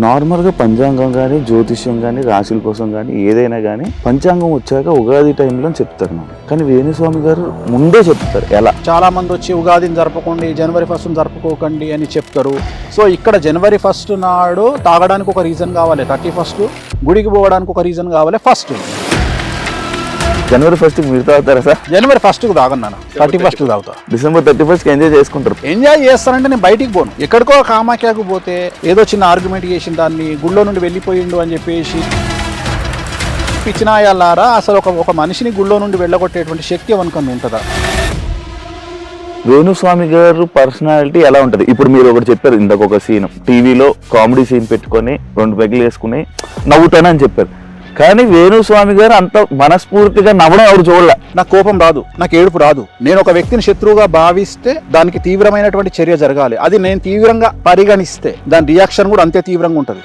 నార్మల్గా పంచాంగం కానీ జ్యోతిష్యం కానీ రాశుల కోసం కానీ ఏదైనా కానీ పంచాంగం వచ్చాక ఉగాది టైంలో చెప్తారు మనం, కానీ వేణుస్వామి గారు ముందే చెప్తారు. ఎలా చాలా మంది వచ్చి ఉగాదిని జరపకండి, జనవరి 1 జరుపుకోకండి అని చెప్తారు. సో ఇక్కడ జనవరి 1 నాడు తాగడానికి ఒక రీజన్ కావాలి, 31 గుడికి పోవడానికి ఒక రీజన్ కావాలి. ఫస్ట్ జనవరి 1 మీరు తాగుతారా సార్? జనవరి 1 తాగన్నాను, 31 తాగుతా. డిసెంబర్ 31 ఎంజాయ్ చేసుకుంటారు. ఎంజాయ్ చేస్తానంటే నేను బయటికి పోను. ఎక్కడికో కామాఖ్యకు పోతే ఏదో చిన్న ఆర్గ్యుమెంట్ చేసిన దాన్ని గుళ్ళో నుండి వెళ్ళిపోయిండు అని చెప్పేసి పిచ్చినాయాలారా, అసలు ఒక మనిషిని గుళ్ళో నుండి వెళ్ళగొట్టేటువంటి శక్తి ఎవరికన్నా ఉంటుందా? వేణుస్వామి గారు పర్సనాలిటీ ఎలా ఉంటది? ఇప్పుడు మీరు ఒకటి చెప్పారు ఇందాక, ఒక సీన్ టీవీలో కామెడీ సీన్ పెట్టుకొని 2 పెగ్గులు వేసుకుని నవ్వుతానని చెప్పారు, కానీ వేణుస్వామి గారు అంత మనస్ఫూర్తిగా నవ్వడం ఎవరు చూడలే. నాకు కోపం రాదు, నాకు ఏడుపు రాదు. నేను ఒక వ్యక్తిని శత్రువుగా భావిస్తే దానికి తీవ్రమైనటువంటి చర్య జరగాలి. అది నేను తీవ్రంగా పరిగణిస్తే దాని రియాక్షన్ కూడా అంతే తీవ్రంగా ఉంటుంది.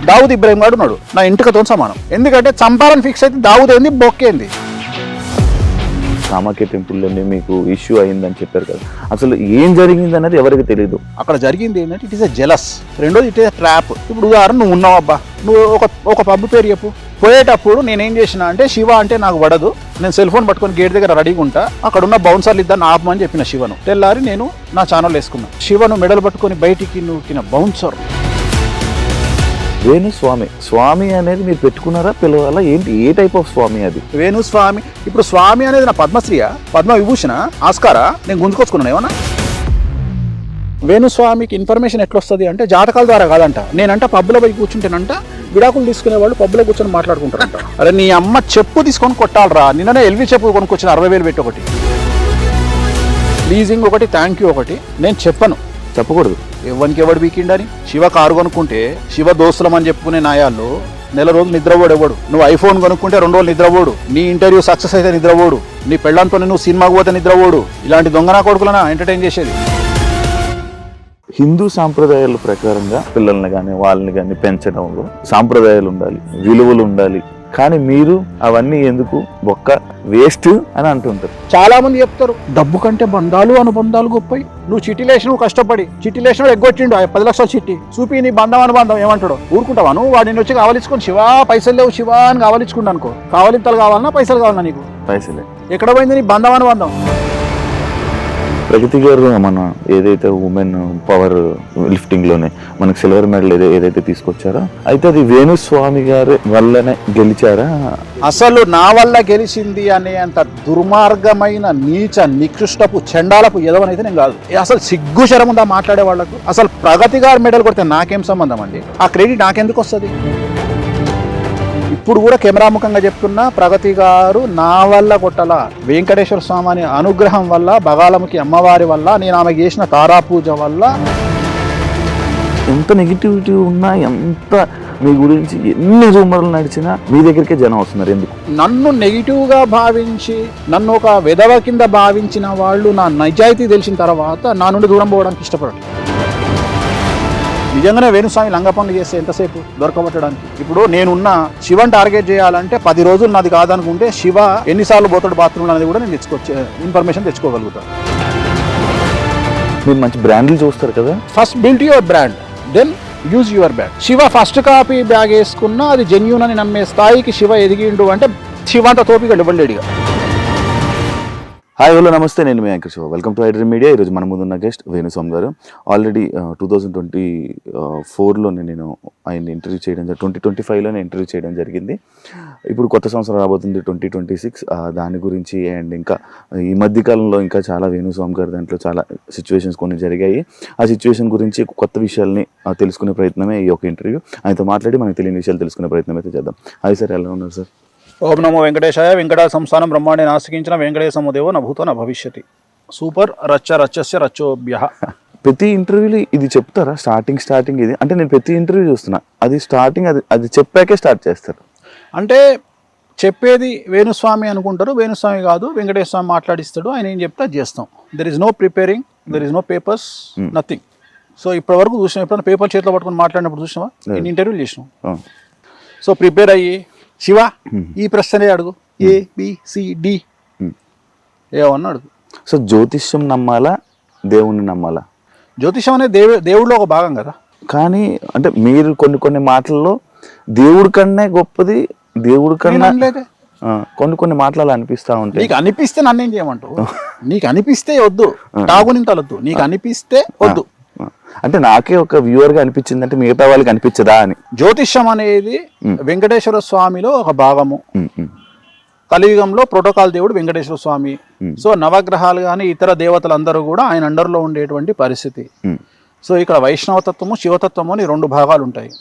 దావుద్ ఇబ్రాహిం గారు ఉన్నాడు, నా ఇంటికతో సమానం. ఎందుకంటే చంపాలని ఫిక్స్ అయితే దావుద్ ఏంది, బొక్కేంది. కామాఖ్య టెంపుల్లోనే మీకు ఇష్యూ అయిందని చెప్పారు కదా, అసలు ఏం జరిగింది అనేది ఎవరికి తెలియదు. అక్కడ జరిగింది ఏంటంటే ఇట్ ఈస్ ఎ జెలస్. రెండోది ఇట్ ఈస్ ఎ ట్రాప్. ఇప్పుడు ఉదాహరణ నువ్వు ఉన్నావు అబ్బా, నువ్వు ఒక పబ్బు పేరు చెప్పు. పోయేటప్పుడు నేనేం చేసిన అంటే, శివ అంటే నాకు పడదు, నేను సెల్ ఫోన్ పట్టుకొని గేట్ దగ్గర రెడీగా ఉంటా, అక్కడ ఉన్న బౌన్సర్లు ఇద్దరు ఆపమని చెప్పిన శివను. తెల్లారి నేను నా ఛానల్ వేసుకున్నాను. శివను మెడలు పట్టుకొని బయటికి నూకిన బౌన్సర్ వేణుస్వామి. స్వామి అనేది మీరు పెట్టుకున్నారా, పిలవాలా, ఏంటి, ఏ టైప్ ఆఫ్ స్వామి అది? వేణుస్వామి. ఇప్పుడు స్వామి అనేది నా పద్మశ్రీయా, పద్మ విభూషణ, ఆస్కారా? నేను గుంజుకొచ్చుకున్నాను ఏమన్నా? వేణుస్వామికి ఇన్ఫర్మేషన్ ఎట్లా వస్తుంది అంటే జాతకాల ద్వారా కాదంట. నేనంట పబ్బులో పోయి కూర్చుంటేనంట విడాకులు తీసుకునే వాళ్ళు పబ్బులో కూర్చొని మాట్లాడుకుంటారంట. అరే నీ అమ్మ చెప్పు తీసుకొని కొట్టాలరా, నిన్ననే ఎల్వి చెప్పు కొనుక్కొచ్చిన 60,000 పెట్టి ఒకటి, లీజింగ్ ఒకటి, థ్యాంక్ యూ ఒకటి. నేను చెప్పను, చెప్పకూడదు. ఎవరు వీకిండని. శివ కారు కొనుక్కుంటే శివ దోస్తులం అని చెప్పుకునే నాయాళ్ళు నెల రోజులు నిద్రపోడు ఎవడు. నువ్వు ఐఫోన్ కొనుక్కుంటే 2 రోజులు నిద్రపోడు. నీ ఇంటర్వ్యూ సక్సెస్ అయితే నిద్రపోడు. నీ పెళ్ళంతో నువ్వు సినిమాకు పోతే నిద్రపోడు. ఇలాంటి దొంగనా కొడుకులనా ఎంటర్టైన్ చేసేది. హిందూ సాంప్రదాయాల ప్రకారంగా పిల్లల్ని కానీ వాళ్ళని కానీ పెంచడంలో సాంప్రదాయాలు ఉండాలి, విలువలు ఉండాలి, కానీ మీరు అవన్నీ ఎందుకు, ఒక్క వేస్ట్ అని అంటుంటారు. చాలా మంది చెప్తారు డబ్బు కంటే బంధాలు అనుబంధాలు గొప్పయి. నువ్వు చిట్టి లేచి నువ్వు కష్టపడి చిట్టి లేచిన ఎగ్గొచ్చిండు 10 లక్షల చిట్టి చూపి నీ బంధం అనుబంధం ఏమంటాడు, ఊరుకుంటావా నువ్వు? వాడిని వచ్చి కావాలించుకొని శివ పైసలు లేవు శివ అని కావాలించుకుంటా అనుకో. కావాలింతలు కావాలన్నా పైసలు కావాలన్నా నీకు? పైసలే. ఎక్కడ పోయింది నీ బంధం అనుబంధం? ప్రగతి గారు మన ఏదైతే ఉమెన్ పవర్ లిఫ్టింగ్ లోనే మనకు సిల్వర్ మెడల్ ఏదైతే తీసుకొచ్చారో, అయితే అది వేణుస్వామి గారి వల్లనే గెలిచారా? అసలు నా వల్ల గెలిచింది అనే అంత దుర్మార్గమైన నీచ నికృష్టపు చండాలపు ఎదవనైతే నేను కాదు. అసలు సిగ్గు శరం ఉందా మాట్లాడే వాళ్లకు? అసలు ప్రగతి గారు మెడల్ కొడితే నాకేం సంబంధం అండి? ఆ క్రెడిట్ నాకెందుకు వస్తుంది? ఇప్పుడు కూడా కెమెరాముఖంగా చెప్తున్నా, ప్రగతి గారు నా వల్ల కొట్టలా, వెంకటేశ్వర స్వామి అనుగ్రహం వల్ల, బగాలముఖి అమ్మవారి వల్ల, నేను ఆమె చేసిన తారాపూజ వల్ల. ఎంత నెగిటివిటీ ఉన్నా, ఎంత మీ గురించి ఎన్ని రూమర్లు నడిచినా మీ దగ్గరికే జనం వస్తున్నారు. ఎందుకు? నన్ను నెగిటివ్గా భావించి, నన్ను ఒక విధవ కింద భావించిన వాళ్ళు నా నిజాయితీ తెలిసిన తర్వాత నా నుండి దూరం పోవడానికి ఇష్టపడరు. నిజంగానే వేణుస్వామి లంగ పనులు చేస్తే ఎంతసేపు దొరకబట్టడానికి? ఇప్పుడు నేనున్న శివని టార్గెట్ చేయాలంటే 10 రోజులు నాది కాదనుకుంటే శివ ఎన్నిసార్లు పోతాడు బాత్రూమ్ అనేది కూడా నేను ఇన్ఫర్మేషన్ తెచ్చుకోగలుగుతాను. మీరు మంచి బ్రాండ్లు చూస్తారు కదా, first build your brand, then use your bag. Shiva first copy bag వేసుకున్నా అది జెన్యూన్ అని నమ్మే స్థాయికి శివ ఎదిగిండు అంటే శివ అంత తోపిగా ఇవ్వలేడుగా. హాయ్ హలో నమస్తే, నేను మీ anchor Shiva. Welcome to iDream media. ఈరోజు మన ముందున్న గెస్ట్ వేణుస్వామి గారు. ఆల్రెడీ 2024లోనే నేను ఆయన ఇంటర్వ్యూ చేయడం, 2025లోనే ఇంటర్వ్యూ చేయడం జరిగింది. ఇప్పుడు కొత్త సంవత్సరం రాబోతుంది 2026, దాని గురించి అండ్ ఇంకా ఈ మధ్యకాలంలో ఇంకా చాలా వేణుస్వామి గారి దాంట్లో చాలా సిచ్యువేషన్స్ కొన్ని జరిగాయి. ఆ సిచ్యువేషన్ గురించి కొత్త విషయాల్ని తెలుసుకునే ప్రయత్నమే ఈ యొక్క ఇంటర్వ్యూ. ఆయనతో మాట్లాడి మనకు తెలియని విషయాలు తెలుసుకునే ప్రయత్నం అయితే చేద్దాం. హాయ్ సార్, ఎలా ఉన్నారు సార్? ఓం నమో వెంకటేశాయ. వెంకట సంస్థానం బ్రహ్మాండే నాస్తికించిన వెంకటేశమో దేవో నభూతో నభవిష్యతి. సూపర్ రచ్చస్య రచ్చోభ్య. ప్రతి ఇంటర్వ్యూలో ఇది చెప్తారా? స్టార్టింగ్ ఇది అంటే నేను ప్రతి ఇంటర్వ్యూ చూస్తున్నా, అది స్టార్టింగ్ అది చెప్పాకే స్టార్ట్ చేస్తారు. అంటే చెప్పేది వేణుస్వామి అనుకుంటారు, వేణుస్వామి కాదు, వెంకటేశ్వర స్వామి మాట్లాడిస్తాడు, ఆయన ఏం చెప్తే అది చేస్తాం. There is no preparing, there is no papers, nothing. So ఇప్పటి వరకు చూసినాం, ఎప్పుడైనా పేపర్ చేతిలో పట్టుకొని మాట్లాడినప్పుడు చూసినావా? నేను ఇంటర్వ్యూలు చేసినాం. సో ప్రిపేర్ అయ్యి శివ ఈ ప్రశ్నే అడుగు, ABCD ఏమన్నా అడుగు. సో జ్యోతిష్యం నమ్మాలా, దేవుణ్ణి నమ్మాలా? జ్యోతిషం అనేది దేవుడిలో ఒక భాగం కదా. కానీ అంటే మీరు కొన్ని మాటల్లో దేవుడి కన్నా గొప్పది, దేవుడి కన్నా కొన్ని మాటలు అనిపిస్తా ఉంటాయి. నీకు అనిపిస్తే నన్నేం చేయమంటావు? నీకు అనిపిస్తే వద్దు, తాగునింతలొద్దు, నీకు అనిపిస్తే వద్దు. అంటే నాకే ఒక వ్యూవర్ గా అనిపించింది, అంటే మిగతా వాళ్ళకి అనిపించదా అని. జ్యోతిష్యం అనేది వెంకటేశ్వర స్వామిలో ఒక భాగము. కలియుగంలో ప్రోటోకాల్ దేవుడు వెంకటేశ్వర స్వామి. సో నవగ్రహాలు కానీ ఇతర దేవతలందరూ కూడా ఆయన అండర్లో ఉండేటువంటి పరిస్థితి. సో ఇక్కడ వైష్ణవతత్వము, శివతత్వము అని 2 భాగాలు ఉంటాయి.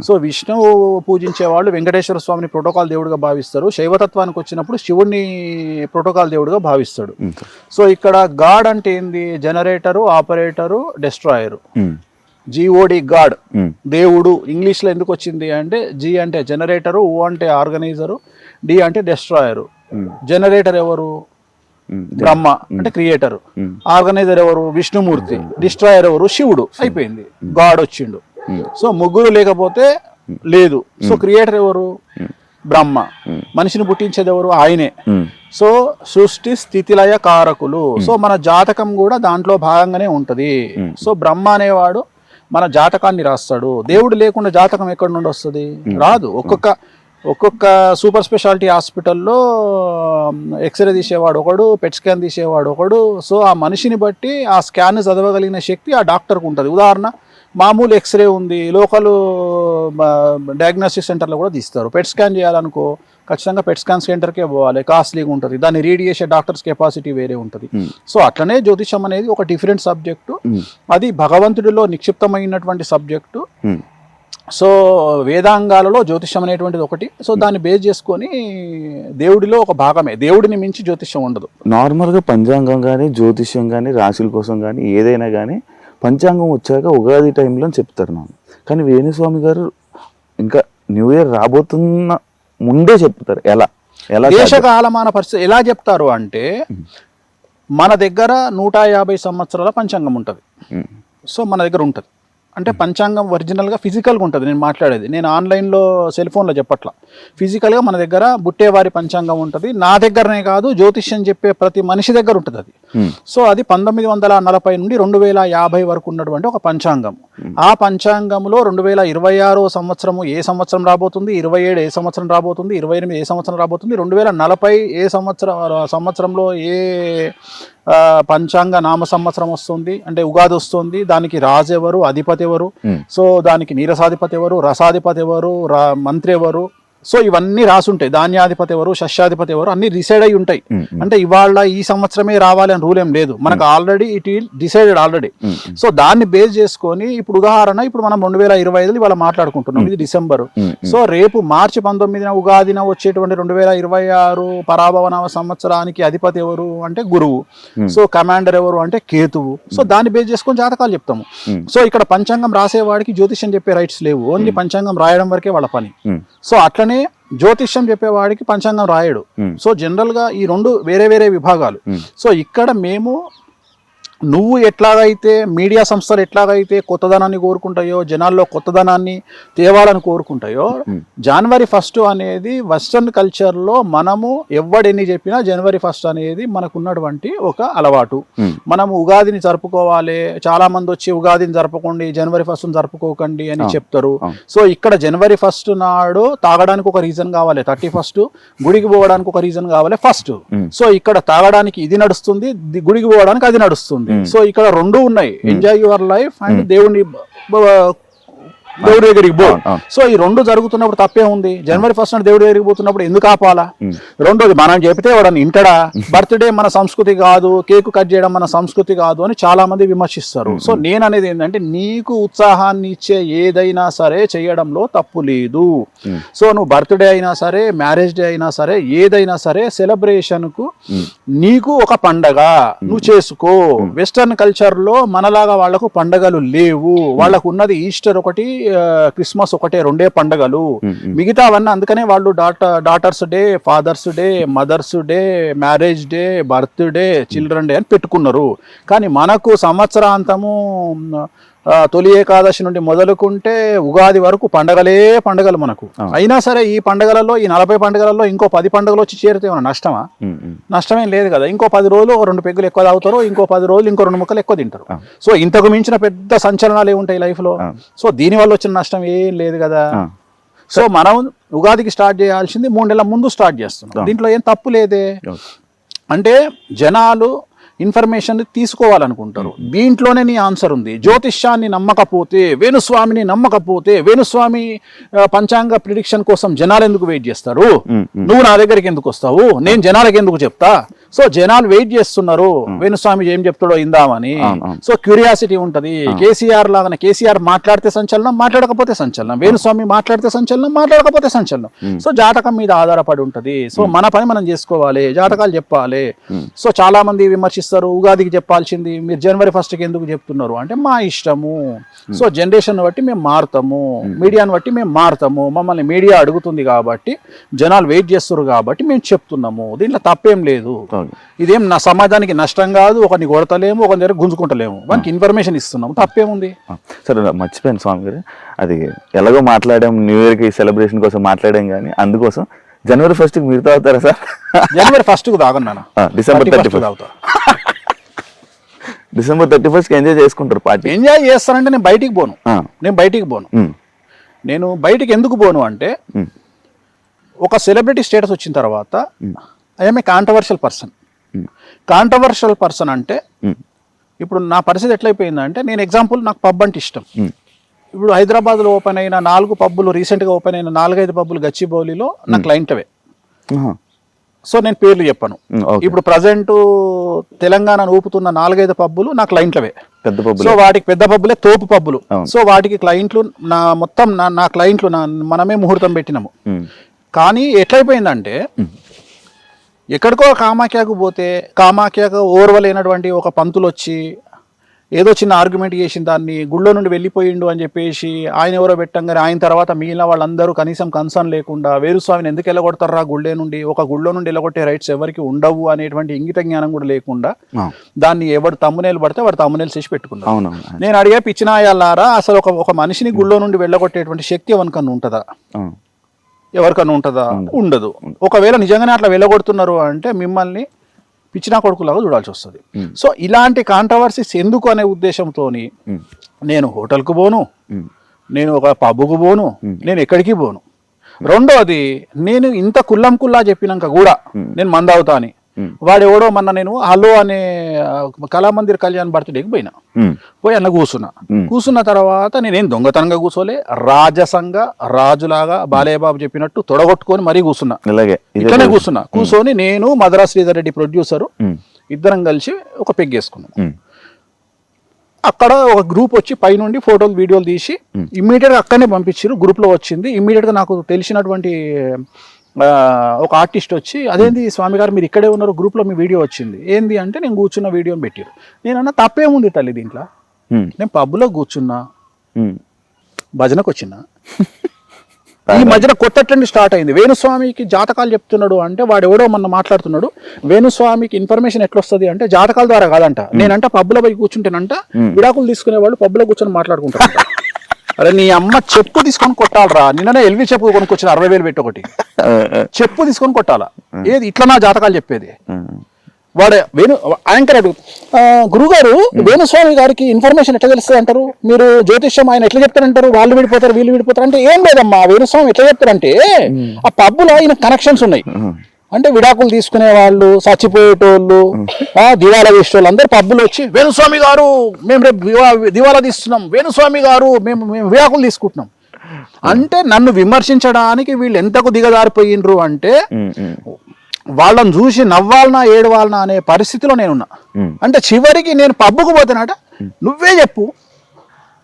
సో విష్ణువు పూజించే వాళ్ళు వెంకటేశ్వర స్వామిని ప్రోటోకాల్ దేవుడిగా భావిస్తారు. శైవతత్వానికి వచ్చినప్పుడు శివుడిని ప్రోటోకాల్ దేవుడిగా భావిస్తాడు. సో ఇక్కడ గాడ్ అంటే ఏంది? Generator, operator, destroyer. G O D god, దేవుడు. ఇంగ్లీష్లో ఎందుకు వచ్చింది అంటే జి అంటే జనరేటరు, ఓ అంటే ఆర్గనైజరు, డి అంటే డెస్ట్రాయరు. జనరేటర్ ఎవరు? బ్రహ్మ అంటే క్రియేటర్. ఆర్గనైజర్ ఎవరు? విష్ణుమూర్తి. డిస్ట్రాయర్ ఎవరు? శివుడు. అయిపోయింది, గాడ్ వచ్చిండు. సో ముగ్గురు లేకపోతే లేదు. సో క్రియేటర్ ఎవరు? బ్రహ్మ. మనిషిని పుట్టించేది ఎవరు? ఆయనే. సో సృష్టి స్థితిలయ కారకులు. సో మన జాతకం కూడా దాంట్లో భాగంగానే ఉంటది. సో బ్రహ్మ అనేవాడు మన జాతకాన్ని రాస్తాడు. దేవుడు లేకుండా జాతకం ఎక్కడి నుండి వస్తుంది? రాదు. ఒక్కొక్క సూపర్ స్పెషాలిటీ హాస్పిటల్లో ఎక్స్రే తీసేవాడు ఒకడు, పెట్ స్కాన్ తీసేవాడు ఒకడు. సో ఆ మనిషిని బట్టి ఆ స్కాన్ చదవగలిగిన శక్తి ఆ డాక్టర్కి ఉంటుంది. ఉదాహరణ, మామూలు ఎక్స్రే ఉంది, లోకల్ డయాగ్నోస్టిక్ సెంటర్లో కూడా తీస్తారు. పెట్ స్కాన్ చేయాలనుకో ఖచ్చితంగా పెట్ స్కాన్ సెంటర్కే పోవాలి, కాస్ట్లీగా ఉంటుంది. దాన్ని రీడ్ చేసే డాక్టర్స్ కెపాసిటీ వేరే ఉంటుంది. సో అట్లనే జ్యోతిషం అనేది ఒక డిఫరెంట్ సబ్జెక్టు. అది భగవంతుడిలో నిక్షిప్తమైనటువంటి సబ్జెక్టు. సో వేదాంగాలలో జ్యోతిష్యం అనేటువంటిది ఒకటి. సో దాన్ని బేస్ చేసుకొని దేవుడిలో ఒక భాగమే. దేవుడిని మించి జ్యోతిష్యం ఉండదు. నార్మల్గా పంచాంగం కానీ, జ్యోతిష్యం కానీ, రాశుల కోసం కానీ ఏదైనా కానీ పంచాంగం వచ్చాక ఉగాది టైంలో చెప్తారు నాకు. కానీ వేణుస్వామి గారు ఇంకా న్యూ ఇయర్ రాబోతున్న ముందే చెప్తారు. ఎలా దేశకాలమాన పరిస్థితి ఎలా చెప్తారు అంటే, మన దగ్గర 150 సంవత్సరాల పంచాంగం ఉంటుంది. సో మన దగ్గర ఉంటుంది అంటే పంచాంగం ఒరిజినల్గా ఫిజికల్గా ఉంటుంది. నేను మాట్లాడేది నేను ఆన్లైన్లో సెల్ ఫోన్లో చెప్పట్లా. ఫిజికల్గా మన దగ్గర బుట్టేవారి పంచాంగం ఉంటుంది. నా దగ్గరనే కాదు, జ్యోతిష్యం చెప్పే ప్రతి మనిషి దగ్గర ఉంటుంది అది. సో అది 1940 నుండి 2050 వరకు ఉన్నటువంటి ఒక పంచాంగం. ఆ పంచాంగంలో 2026 సంవత్సరము ఏ సంవత్సరం రాబోతుంది, 27 ఏ సంవత్సరం రాబోతుంది, 28 ఏ సంవత్సరం రాబోతుంది, 2040 ఏ సంవత్సరంలో ఏ పంచాంగ నామ సంవత్సరం వస్తుంది అంటే ఉగాది వస్తుంది. దానికి రాజు ఎవరు, అధిపతి ఎవరు, సో దానికి నీరసాధిపతి ఎవరు, రసాధిపతి ఎవరు, మంత్రి ఎవరు, సో ఇవన్నీ రాసుంటాయి. ధాన్యాధిపతి ఎవరు, శస్యాధిపతి ఎవరు, అన్ని డిసైడ్ అయి ఉంటాయి. అంటే ఇవాళ ఈ సంవత్సరమే రావాలి అని రూల్ ఏం లేదు. మనకు already it will decided already. So దాన్ని బేస్ చేసుకొని ఇప్పుడు ఉదాహరణ, ఇప్పుడు మనం 2025 ఇవాళ మాట్లాడుకుంటున్నాం. ఇది డిసెంబర్. సో రేపు మార్చి 19న ఉగాదిన వచ్చేటువంటి 2026 పరాభవనామ సంవత్సరానికి అధిపతి ఎవరు అంటే గురువు. సో కమాండర్ ఎవరు అంటే కేతువు. సో దాన్ని బేస్ చేసుకొని జాతకాలు చెప్తాము. సో ఇక్కడ పంచాంగం రాసేవాడికి జ్యోతిష్యం చెప్పే రైట్స్ లేవు. ఓన్లీ పంచాంగం రాయడం వరకే వాళ్ళ పని. సో అట్లనే జ్యోతిష్యం చెప్పేవాడికి పంచాంగం రాయడు. సో జనరల్ గా ఈ 2 వేరే వేరే విభాగాలు. సో ఇక్కడ మేము నువ్వు ఎట్లాగైతే మీడియా సంస్థలు ఎట్లాగైతే కొత్తదనాన్ని కోరుకుంటాయో, జనాల్లో కొత్తదనాన్ని తేవాలని కోరుకుంటాయో, జనవరి 1 అనేది వెస్టర్న్ కల్చర్లో మనము ఎవడెన్ని చెప్పినా జనవరి 1 అనేది మనకున్నటువంటి ఒక అలవాటు. మనము ఉగాదిని జరుపుకోవాలి, చాలా మంది వచ్చి ఉగాదిని జరుపుకోండి, జనవరి 1 జరుపుకోకండి అని చెప్తారు. సో ఇక్కడ జనవరి 1 నాడు తాగడానికి ఒక రీజన్ కావాలి, 31 గుడికి పోవడానికి ఒక రీజన్ కావాలి ఫస్ట్. సో ఇక్కడ తాగడానికి ఇది నడుస్తుంది, గుడికి పోవడానికి అది నడుస్తుంది. సో ఇక్కడ 2 ఉన్నాయి, ఎంజాయ్ యువర్ లైఫ్ అండ్ దేవుడి దగ్గరికి పో. సో ఈ 2 జరుగుతున్నప్పుడు తప్పే ఉంది. జనవరి 1 నాడు దేవుడి దగ్గరికి పోతున్నప్పుడు ఎందుకు ఆపాలా? 2వది మనం చెప్తే వాడని ఇంటడా? బర్త్డే మన సంస్కృతి కాదు, కేకు కట్ చేయడం మన సంస్కృతి కాదు అని చాలా మంది విమర్శిస్తారు. సో నేను అనేది ఏంటంటే, నీకు ఉత్సాహాన్ని ఇచ్చే ఏదైనా సరే చేయడంలో తప్పు లేదు. సో నువ్వు బర్త్డే అయినా సరే, మ్యారేజ్ డే అయినా సరే, ఏదైనా సరే సెలబ్రేషన్ కు నీకు ఒక పండగ నువ్వు చేసుకో. వెస్టర్న్ కల్చర్ లో మనలాగా వాళ్లకు పండగలు లేవు. వాళ్ళకు ఉన్నది ఈస్టర్ ఒకటి, క్రిస్మస్ ఒకటే, 2 పండగలు. మిగతా అవన్నీ అందుకనే వాళ్ళు daughters day, fathers day, mothers day, marriage day, birthday, children day అని పెట్టుకున్నారు. కానీ మనకు సంవత్సరాంతము తొలి ఏకాదశి నుండి మొదలుకుంటే ఉగాది వరకు పండగలు మనకు. అయినా సరే ఈ పండగలలో, ఈ 40 పండుగలలో ఇంకో 10 పండుగలు వచ్చి చేరితే ఏమన్నా నష్టమా? నష్టమేం లేదు కదా. ఇంకో 10 రోజులు 2 పెగ్గులు ఎక్కువ తాగుతారు, ఇంకో 10 రోజులు ఇంకో 2 ముక్కలు ఎక్కువ తింటారు. సో ఇంతకు మించిన పెద్ద సంచలనాలు ఏముంటాయి లైఫ్లో? సో దీనివల్ల వచ్చిన నష్టం ఏం లేదు కదా. సో మనం ఉగాదికి స్టార్ట్ చేయాల్సింది 3 నెలల ముందు స్టార్ట్ చేస్తున్నాం. దీంట్లో ఏం తప్పు లేదే. అంటే జనాలు ఇన్ఫర్మేషన్ తీసుకోవాలనుకుంటారు. దీంట్లోనే నీ ఆన్సర్ ఉంది. జ్యోతిష్యాన్ని నమ్మకపోతే, వేణుస్వామిని నమ్మకపోతే, వేణుస్వామి పంచాంగ ప్రిడిక్షన్ కోసం జనాలు ఎందుకు వెయిట్ చేస్తారు? నువ్వు నా దగ్గరికి ఎందుకు వస్తావు? నేను జనాలకి ఎందుకు చెప్తా? సో జనాలు వెయిట్ చేస్తున్నారు వేణుస్వామి ఏం చెప్తాడో ఇందామని. సో క్యూరియాసిటీ ఉంటది. కేసీఆర్ లాగానే, కేసీఆర్ మాట్లాడితే సంచలనం, మాట్లాడకపోతే సంచలనం. వేణుస్వామి మాట్లాడితే సంచలనం, మాట్లాడకపోతే సంచలనం. సో జాతకం మీద ఆధారపడి ఉంటది. సో మన పని మనం చేసుకోవాలి, జాతకాలు చెప్పాలి. సో చాలా మంది విమర్శిస్తారు, ఉగాదికి చెప్పాల్సింది మీరు జనవరి 1కి ఎందుకు చెప్తున్నారు అంటే మా ఇష్టము. సో జనరేషన్ బట్టి మేము మారుతాము, మీడియాను బట్టి మేము మారుతాము. మమ్మల్ని మీడియా అడుగుతుంది కాబట్టి, జనాలు వెయిట్ చేస్తారు కాబట్టి మేము చెప్తున్నాము. దీంట్లో తప్పేం లేదు. ఇదేం నా సమాజానికి నష్టం కాదు. ఒకరిని కొడతలేము, ఒకరి దగ్గర గుంజుకుంటలేము. మనకి ఇన్ఫర్మేషన్ ఇస్తున్నాము, తప్పేముంది? సరే మర్చిపోయాను స్వామి గారు, అది ఎలాగో మాట్లాడాం, న్యూ ఇయర్కి సెలబ్రేషన్ కోసం మాట్లాడాం, కానీ అందుకోసం జనవరి 1కి మీరు తాగుతారా సార్? జనవరి 1కు తాగను, డిసెంబర్ 31 తాగుతా. డిసెంబర్ 31కి ఎంజాయ్ చేసుకుంటారు పార్టీ. ఎంజాయ్ చేస్తానంటే నేను బయటికి పోను. నేను బయటికి ఎందుకు పోను అంటే, ఒక సెలబ్రిటీ స్టేటస్ వచ్చిన తర్వాత ఐఎమ్ ఏ కాంట్రవర్షియల్ పర్సన్ అంటే, ఇప్పుడు నా పరిస్థితి ఎట్లయిపోయిందంటే, నేను ఎగ్జాంపుల్, నాకు పబ్ అంటే ఇష్టం. ఇప్పుడు హైదరాబాద్లో ఓపెన్ అయిన 4 పబ్బులు, రీసెంట్గా ఓపెన్ అయిన 4-5 పబ్బులు గచ్చిబౌలిలో నా క్లయింట్వే. సో నేను పేర్లు చెప్పను. ఇప్పుడు ప్రజెంట్ తెలంగాణను ఊపుతున్న 4-5 పబ్బులు నా క్లయింట్లవే, పెద్ద పబ్బులు. సో వాటికి పెద్ద పబ్బులే తోపు పబ్బులు. సో వాటికి క్లయింట్లు నా క్లయింట్లు మనమే ముహూర్తం పెట్టినాము. కానీ ఎట్లయిపోయిందంటే, ఎక్కడికో కామాఖ్యకు పోతే, కామాఖ్యకు ఓర్వలేనటువంటి ఒక పంతులు వచ్చి ఏదో చిన్న ఆర్గ్యుమెంట్ చేసిన దాన్ని గుళ్ళో నుండి వెళ్ళిపోయిండు అని చెప్పేసి ఆయన ఎవరో పెట్టంగానే, ఆయన తర్వాత మిగిలిన వాళ్ళందరూ కనీసం కన్సర్న్ లేకుండా వేణుస్వామిని ఎందుకు వెళ్ళగొడతారా గుళ్ళే నుండి, ఒక గుళ్ళో నుండి వెళ్ళగొట్టే రైట్స్ ఎవరికి ఉండవు అనేటువంటి ఇంగిత జ్ఞానం కూడా లేకుండా దాన్ని ఎవరు తమ్మునేలు పడితే వాడు తమ్మునేలు చేసి పెట్టుకున్నాడు. నేను అడిగే పిచ్చినాయాలారా, అసలు ఒక మనిషిని గుళ్ళో నుండి వెళ్ళగొట్టేటువంటి శక్తి ఎవరికన్నా ఉంటుందా? ఉండదు. ఒకవేళ నిజంగానే అట్లా వెళ్ళగొడుతున్నారు అంటే మిమ్మల్ని పిచ్చినా కొడుకులాగా చూడాల్సి వస్తుంది. సో ఇలాంటి కాంట్రవర్సీస్ ఎందుకు అనే ఉద్దేశంతో నేను హోటల్కు పోను, నేను ఒక పబ్కు పోను, నేను ఎక్కడికి పోను. రెండోది, నేను ఇంత కుల్లా చెప్పినాక కూడా నేను మందావుతా అని, వాడెవడో మొన్న నేను హలో అనే కళామందిర్ కళ్యాణ్ బర్త్డేకి పోయి అన్న కూర్చున్న తర్వాత నేనేం దొంగతనంగా కూర్చోలే, రాజసంగా రాజులాగా బాలయ్యబాబు చెప్పినట్టు తొడగొట్టుకొని మరీ కూర్చున్నా. ఇట్లనే కూర్చొని నేను మధురా శ్రీధర్ రెడ్డి ప్రొడ్యూసరు ఇద్దరం కలిసి ఒక పెగ్గేసుకున్నాం. అక్కడ ఒక గ్రూప్ వచ్చి పైనుండి ఫోటోలు వీడియోలు తీసి ఇమ్మీడియట్గా అక్కడనే పంపించారు. గ్రూప్లో వచ్చింది. ఇమ్మీడియట్గా నాకు తెలిసినటువంటి ఒక ఆర్టిస్ట్ వచ్చి, అదేంది స్వామి గారు మీరు ఇక్కడే ఉన్నారు, గ్రూప్లో మీ వీడియో వచ్చింది ఏంది అంటే, నేను కూర్చున్న వీడియోని పెట్టారు. నేనన్నా తప్పేముంది తల్లి దీంట్లో, నేను పబ్లో కూర్చున్నా, భజనకు వచ్చిన. ఈ మధ్యన కొత్త ట్రెండ్ స్టార్ట్ అయింది. వేణుస్వామికి జాతకాలు చెప్తున్నాడు అంటే వాడు ఎవడో మొన్న మాట్లాడుతున్నాడు, వేణుస్వామికి ఇన్ఫర్మేషన్ ఎట్లా వస్తుంది అంటే జాతకాల ద్వారా కాదంట. నేనంట పబ్లో పోయి కూర్చుంటేనంట విడాకులు తీసుకునే వాళ్ళు పబ్లో కూర్చొని మాట్లాడుకుంటారు. అరే నీ అమ్మ చెప్పు తీసుకొని కొట్టాలరా, నిన్ననే ఎల్వి చెప్పు కొనుక్కొచ్చిన 60,000 పెట్టి ఒకటి చెప్పు తీసుకొని కొట్టాలా. ఏది ఇట్లా నా జాతకాలు చెప్పేది? వాడే యాంకర్ అడుగు, గురుగారు వేణుస్వామి గారికి ఇన్ఫర్మేషన్ ఎట్లా తెలుస్తుంది అంటారు, మీరు జ్యోతిష్యం ఆయన ఎట్లా చెప్తారంటారు, వాళ్ళు విడిపోతారు వీళ్ళు విడిపోతారు అంటే, ఏం లేదమ్మా వేణుస్వామి ఎట్లా చెప్తారంటే ఆ పబ్బులో ఆయన కనెక్షన్స్ ఉన్నాయి. అంటే విడాకులు తీసుకునే వాళ్ళు, చచ్చిపోయేటోళ్ళు, దివాలా తీసేటోళ్ళు అందరు పబ్బులు వచ్చి, వేణుస్వామి గారు మేము రేపు దివాలా తీస్తున్నాం, వేణుస్వామి గారు మేము విడాకులు తీసుకుంటున్నాం అంటే, నన్ను విమర్శించడానికి వీళ్ళు ఎంతకు దిగజారిపోయినరు అంటే, వాళ్ళని చూసి నవ్వాలనా ఏడవాలనా అనే పరిస్థితిలో నేనున్నా. అంటే చివరికి నేను పబ్బుకు పోతానట, నువ్వే చెప్పు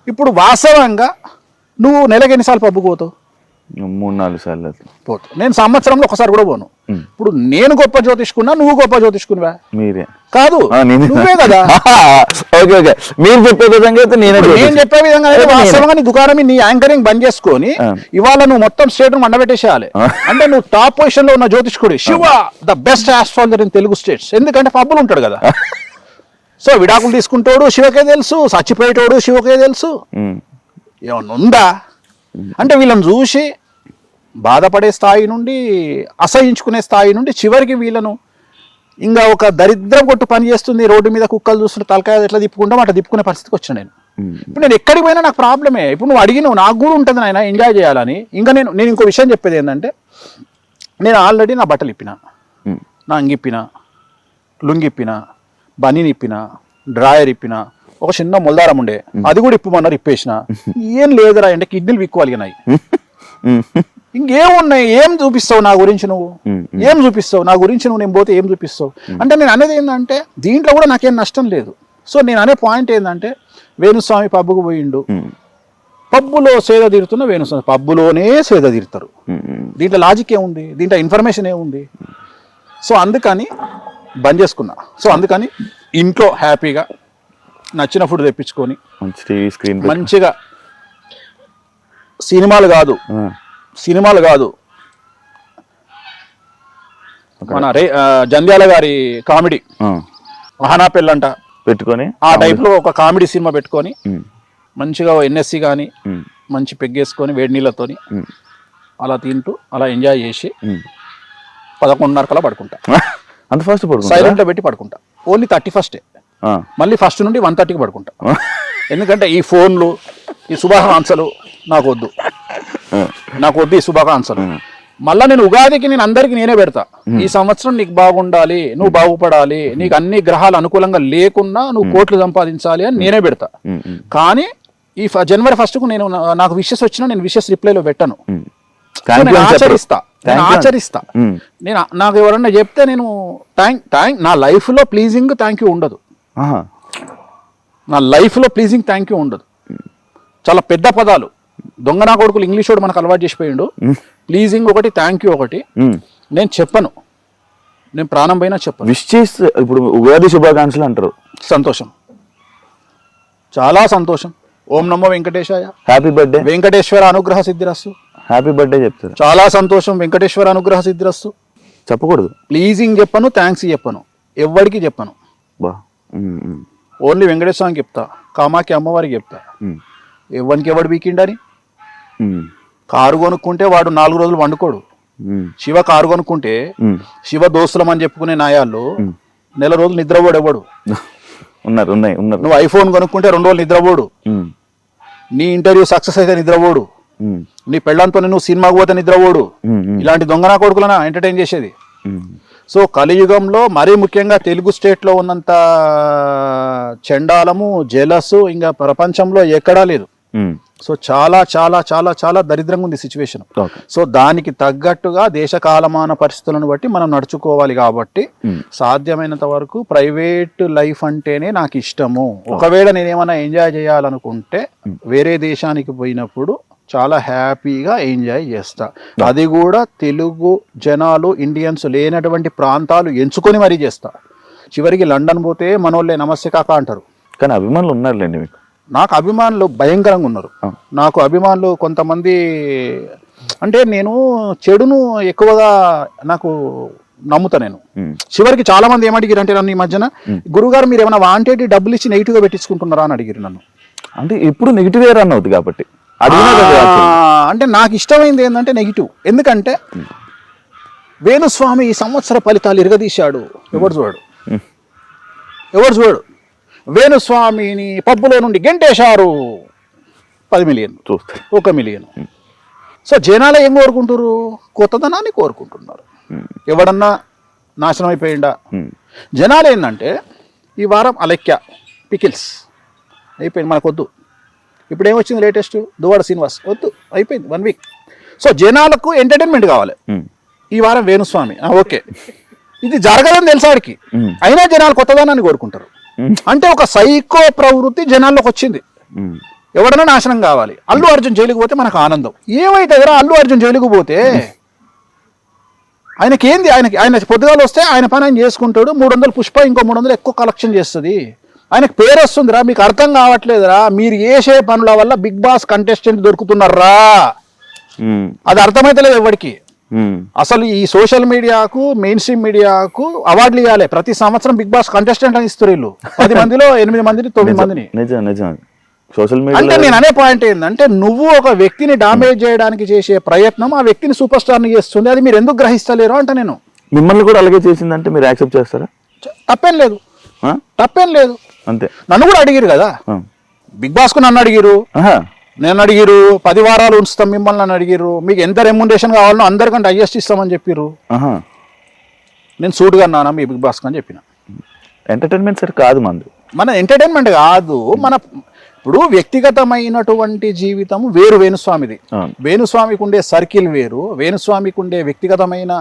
ఇప్పుడు వాస్తవంగా నువ్వు నెలకి ఎన్నిసార్లు పబ్బుకు పోతావు? 3-4 సార్లు పోతావు. నేను సంవత్సరంలో ఒకసారి కూడా పోను. ఇప్పుడు నేను గొప్ప జ్యోతిష్కున్నా, నువ్వు గొప్ప జ్యోతిష్కునివా? మీరే కాదు, నువ్వే కదా. మీరు చెప్పే విధంగా నేను చెప్పే విధంగా వాస్తవంగా నీ దుకాణం, నీ యాంకరింగ్ బంద్ చేసుకొని ఇవాళ నువ్వు మొత్తం స్టేట్ మండబెట్టేసేయాలి. అంటే నువ్వు టాప్ పొజిషన్ లో ఉన్న జ్యోతిష్కుడు, Shiva the best astrologer in Telugu states. ఎందుకంటే పబ్బులు ఉంటాడు కదా. సో విడాకులు తీసుకుంటాడు శివకే తెలుసు, చచ్చిపోయేటోడు శివకే తెలుసు. ఏమన్నా ఉందా అంటే వీళ్ళని చూసి బాధపడే స్థాయి నుండి అసహించుకునే స్థాయి నుండి చివరికి వీళ్ళను ఇంకా ఒక దరిద్రం కొట్టు పని చేస్తుంది, రోడ్డు మీద కుక్కలు చూస్తుంటే తలకాయ ఎట్లా తిప్పుకుంటాం అట్లా తిప్పుకునే పరిస్థితికి వచ్చిన నేను. ఇప్పుడు నేను ఎక్కడికి పోయినా నాకు ప్రాబ్లమే. ఇప్పుడు నువ్వు అడిగినావు, నాకు కూడా ఉంటుంది నాయన ఎంజాయ్ చేయాలని. ఇంకా నేను ఇంకో విషయం చెప్పేది ఏంటంటే, నేను ఆల్రెడీ నా బట్టలు ఇప్పిన, నా అంగిప్పిన, లుంగిప్పిన, బనీని ఇప్పిన, డ్రాయర్ ఇప్పిన, ఒక చిన్న మొల్దారం ఉండే అది కూడా ఇప్పమన్నారు, ఇప్పేసిన. ఏం లేదురా అంటే కిడ్నీలు విక్కువలిగినాయి. ఇంకేమున్నాయి, ఏం చూపిస్తావు నా గురించి నువ్వు, ఏం చూపిస్తావు నా గురించి నువ్వు, నేను పోతే ఏం చూపిస్తావు అంటే. నేను అనేది ఏంటంటే దీంట్లో కూడా నాకేం నష్టం లేదు. సో నేను అనే పాయింట్ ఏంటంటే, వేణుస్వామి పబ్బుకు పోయిండు, పబ్బులో సేద తీరుతున్న వేణుస్వామి పబ్బులోనే సేద తీరుతారు. దీంట్లో లాజిక్ ఏముంది, దీంట్లో ఇన్ఫర్మేషన్ ఏముంది? సో అందుకని బంద్ చేసుకున్నా. సో అందుకని ఇంట్లో హ్యాపీగా నచ్చిన ఫుడ్ తెప్పించుకొని మంచిగా సినిమాలు కాదు మన జంధ్యాల గారి కామెడీ ఆహనా పెళ్ళంట పెట్టుకొని ఆ టైప్ లో ఒక కామెడీ సినిమా పెట్టుకొని మంచిగా ఎన్ఎస్సి కానీ మంచి పెగ్గేసుకొని వేడి నీళ్ళతోని అలా తింటూ అలా ఎంజాయ్ చేసి 11:30 కల్లా పడుకుంటా. అంత ఫస్ట్ పడుకుంటా, సైలెంట్ లో పెట్టి పడుకుంటా. ఓన్లీ 31st మళ్ళీ ఫస్ట్ నుండి 1:30కి పడుకుంటా. ఎందుకంటే ఈ ఫోన్లు, ఈ శుభాకాంక్షలు నాకు వద్దు ఈ శుభాకాంక్షలు. మళ్ళా నేను ఉగాదికి నేను అందరికి నేనే పెడతా, ఈ సంవత్సరం నీకు బాగుండాలి, నువ్వు బాగుపడాలి, నీకు అన్ని గ్రహాలు అనుకూలంగా లేకున్నా నువ్వు కోట్లు సంపాదించాలి అని నేనే పెడతా. కానీ ఈ January 1st నేను నాకు విషెస్ వచ్చినా నేను విషెస్ రిప్లైలో పెట్టను. ఆచరిస్తా నేను నాకు ఎవరన్నా చెప్తే నేను థ్యాంక్ నా లైఫ్ లో ప్లీజింగ్ థ్యాంక్ యూ ఉండదు. నా లైఫ్ లో ప్లీజింగ్ థ్యాంక్ యూ ఉండదు. చాలా పెద్ద పదాలు దొంగ నా కొడుకులు ఇంగ్లీష్ వాడు మనకు అలవాటు చేసిపోయిండు. ప్లీజింగ్ ఒకటి, థ్యాంక్ యూ ఒకటి నేను చెప్పను. నేను ప్రాణం పైన చెప్పను. విష్ చేసి ఇప్పుడు ఉగాది శుభాకాంక్షలు అంటారు. సంతోషం, చాలా సంతోషం. ఓం నమో వెంకటేశాయ, హ్యాపీ బర్త్డే, వెంకటేశ్వర అనుగ్రహ సిద్ధిరస్తు, హ్యాపీ బర్త్డే చెప్తారు. చాలా సంతోషం, వెంకటేశ్వర అనుగ్రహ సిద్ధిరస్తు. చెప్పకూడదు, ప్లీజింగ్ చెప్పను, థ్యాంక్స్ చెప్పను, ఎవ్వడికి చెప్పను. ఓన్లీ వెంకటేశ్వరానికి చెప్తా, కామాఖ్య అమ్మవారికి చెప్తా. ఎవరికి ఎవడు వీకిండని. కారు కొనుక్కుంటే వాడు 4 రోజులు వండుకోడు. శివ కారు కొనుక్కుంటే శివ దోస్తులం అని చెప్పుకునే నాయాళ్ళు 1 రోజులు నిద్రపోడు ఎవడు. నువ్వు ఐఫోన్ కొనుక్కుంటే 2 రోజులు నిద్రపోడు. నీ ఇంటర్వ్యూ సక్సెస్ అయితే నిద్రపోడు. నీ పెళ్ళంతో నువ్వు సినిమాకు పోతే నిద్రపోడు. ఇలాంటి దొంగనా కొడుకులనా ఎంటర్టైన్ చేసేది. సో కలియుగంలో మరీ ముఖ్యంగా తెలుగు స్టేట్లో ఉన్నంత చండాలము, జెలస్ ఇంకా ప్రపంచంలో ఎక్కడా లేదు. సో చాలా చాలా చాలా చాలా దరిద్రంగా ఉంది సిచ్యువేషన్. సో దానికి తగ్గట్టుగా దేశ కాలమాన పరిస్థితులను బట్టి మనం నడుచుకోవాలి. కాబట్టి సాధ్యమైనంత వరకు ప్రైవేట్ లైఫ్ అంటేనే నాకు ఇష్టము. ఒకవేళ నేనేమన్నా ఎంజాయ్ చేయాలనుకుంటే వేరే దేశానికి పోయినప్పుడు చాలా హ్యాపీగా ఎంజాయ్ చేస్తా. అది కూడా తెలుగు జనాలు, ఇండియన్స్ లేనటువంటి ప్రాంతాలు ఎంచుకొని మరీ చేస్తా. చివరికి లండన్ పోతే మనోళ్ళే నమస్తే కాక అంటారు. కానీ అభిమానులు ఉన్నారులేండి మీకు. నాకు అభిమానులు భయంకరంగా ఉన్నారు. నాకు అభిమానులు కొంతమంది అంటే నేను చెడును ఎక్కువగా నాకు నమ్ముతా. నేను చివరికి చాలా మంది ఏమడిగారు అంటే నన్ను ఈ మధ్యన, గురుగారు మీరు ఏమైనా వాంటెడ్ డబ్బులు ఇచ్చి నెగిటివ్గా పెట్టించుకుంటున్నారా అని అడిగారు నన్ను. అంటే ఇప్పుడు నెగిటివ్ రన్ అవుతుంది కాబట్టి అంటే నాకు ఇష్టమైంది ఏంటంటే నెగిటివ్. ఎందుకంటే వేణుస్వామి ఈ సంవత్సర ఫలితాలు ఇరగదీశాడు. ఎవరు చూడు వేణుస్వామిని పబ్బులో నుండి గెంటేశారు, 10 మిలియన్, 1 మిలియన్. సో జనాలు ఏం కోరుకుంటారు? కొత్తదనాన్ని కోరుకుంటున్నారు. ఎవడన్నా నాశనం అయిపోయిందా? జనాలు ఏంటంటే ఈ వారం అలెక్య పికిల్స్ అయిపోయింది, మనకు వద్దు. ఇప్పుడు ఏమొచ్చింది లేటెస్ట్, దువ్వాడ శ్రీనివాస్ వద్దు, అయిపోయింది 1 వీక్. సో జనాలకు ఎంటర్టైన్మెంట్ కావాలి. ఈ వారం వేణుస్వామి, ఓకే, ఇది జరగదని తెలుసాడికి, అయినా జనాలు కొత్తదనాన్ని కోరుకుంటారు. అంటే ఒక సైకో ప్రవృత్తి జనాల్లోకి వచ్చింది. ఎవడన్నా నాశనం కావాలి. అల్లు అర్జున్ జైలుకు పోతే మనకు ఆనందం. ఏమైతే అల్లు అర్జున్ జైలుకు పోతే ఆయనకేంది? ఆయన పొద్దుగాలు వస్తే ఆయన పని ఆయన చేసుకుంటాడు. 300 పుష్ప, ఇంకో 300 ఎక్కువ కలెక్షన్ చేస్తుంది. ఆయనకు పేరు వస్తుందిరా. మీకు అర్థం కావట్లేదురా. మీరు చేసే పనుల వల్ల బిగ్ బాస్ కంటెస్టెంట్ దొరుకుతున్నారా? అది అర్థమైతలేదు ఎవరికి. అసలు ఈ సోషల్ మీడియాకు మెయిన్ స్ట్రీమ్ మీడియాకు అవార్డులు ఇవ్వాలి. ప్రతి సంవత్సరం బిగ్ బాస్ కంటెస్టెంట్ అని ఇస్తారు వీళ్ళు. 10 మందిలో 8 మందిని 9 మందిని. నిజం సోషల్ అంటే మీడియా. నేను అనే పాయింట్ ఏంటంటే నువ్వు ఒక వ్యక్తిని డామేజ్ చేయడానికి చేసే ప్రయత్నం ఆ వ్యక్తిని సూపర్ స్టార్ ని చేస్తుంది. అది మీరు ఎందుకు గ్రహిస్తలేరు అంటే నేను. మిమ్మల్ని కూడా అలాగే చేసిందంటే మీరు యాక్సెప్ట్ చేస్తారా? తప్పేం లేదు, తప్పేం లేదు. అంతే. నన్ను కూడా అడిగిరు కదా బిగ్ బాస్ కు, నన్ను అడిగిరు, నేను అడిగిరు 10 వారాలు ఉంచుతాం మిమ్మల్ని అని అడిగిరు. మీకు ఎంత రెమ్యునరేషన్ కావాలనో అందరికంటే హైయెస్ట్ ఇస్తామని చెప్పిర్రు. నేను సూటుగా అన్నానా మీ బిగ్ బాస్ అని చెప్పిన. ఎంటర్టైన్మెంట్ సార్ కాదు మన ఎంటర్టైన్మెంట్ కాదు, మన ఇప్పుడు వ్యక్తిగతమైనటువంటి జీవితం వేరు వేణుస్వామిది. వేణుస్వామికి ఉండే సర్కిల్ వేరు, వేణుస్వామికి ఉండే వ్యక్తిగతమైన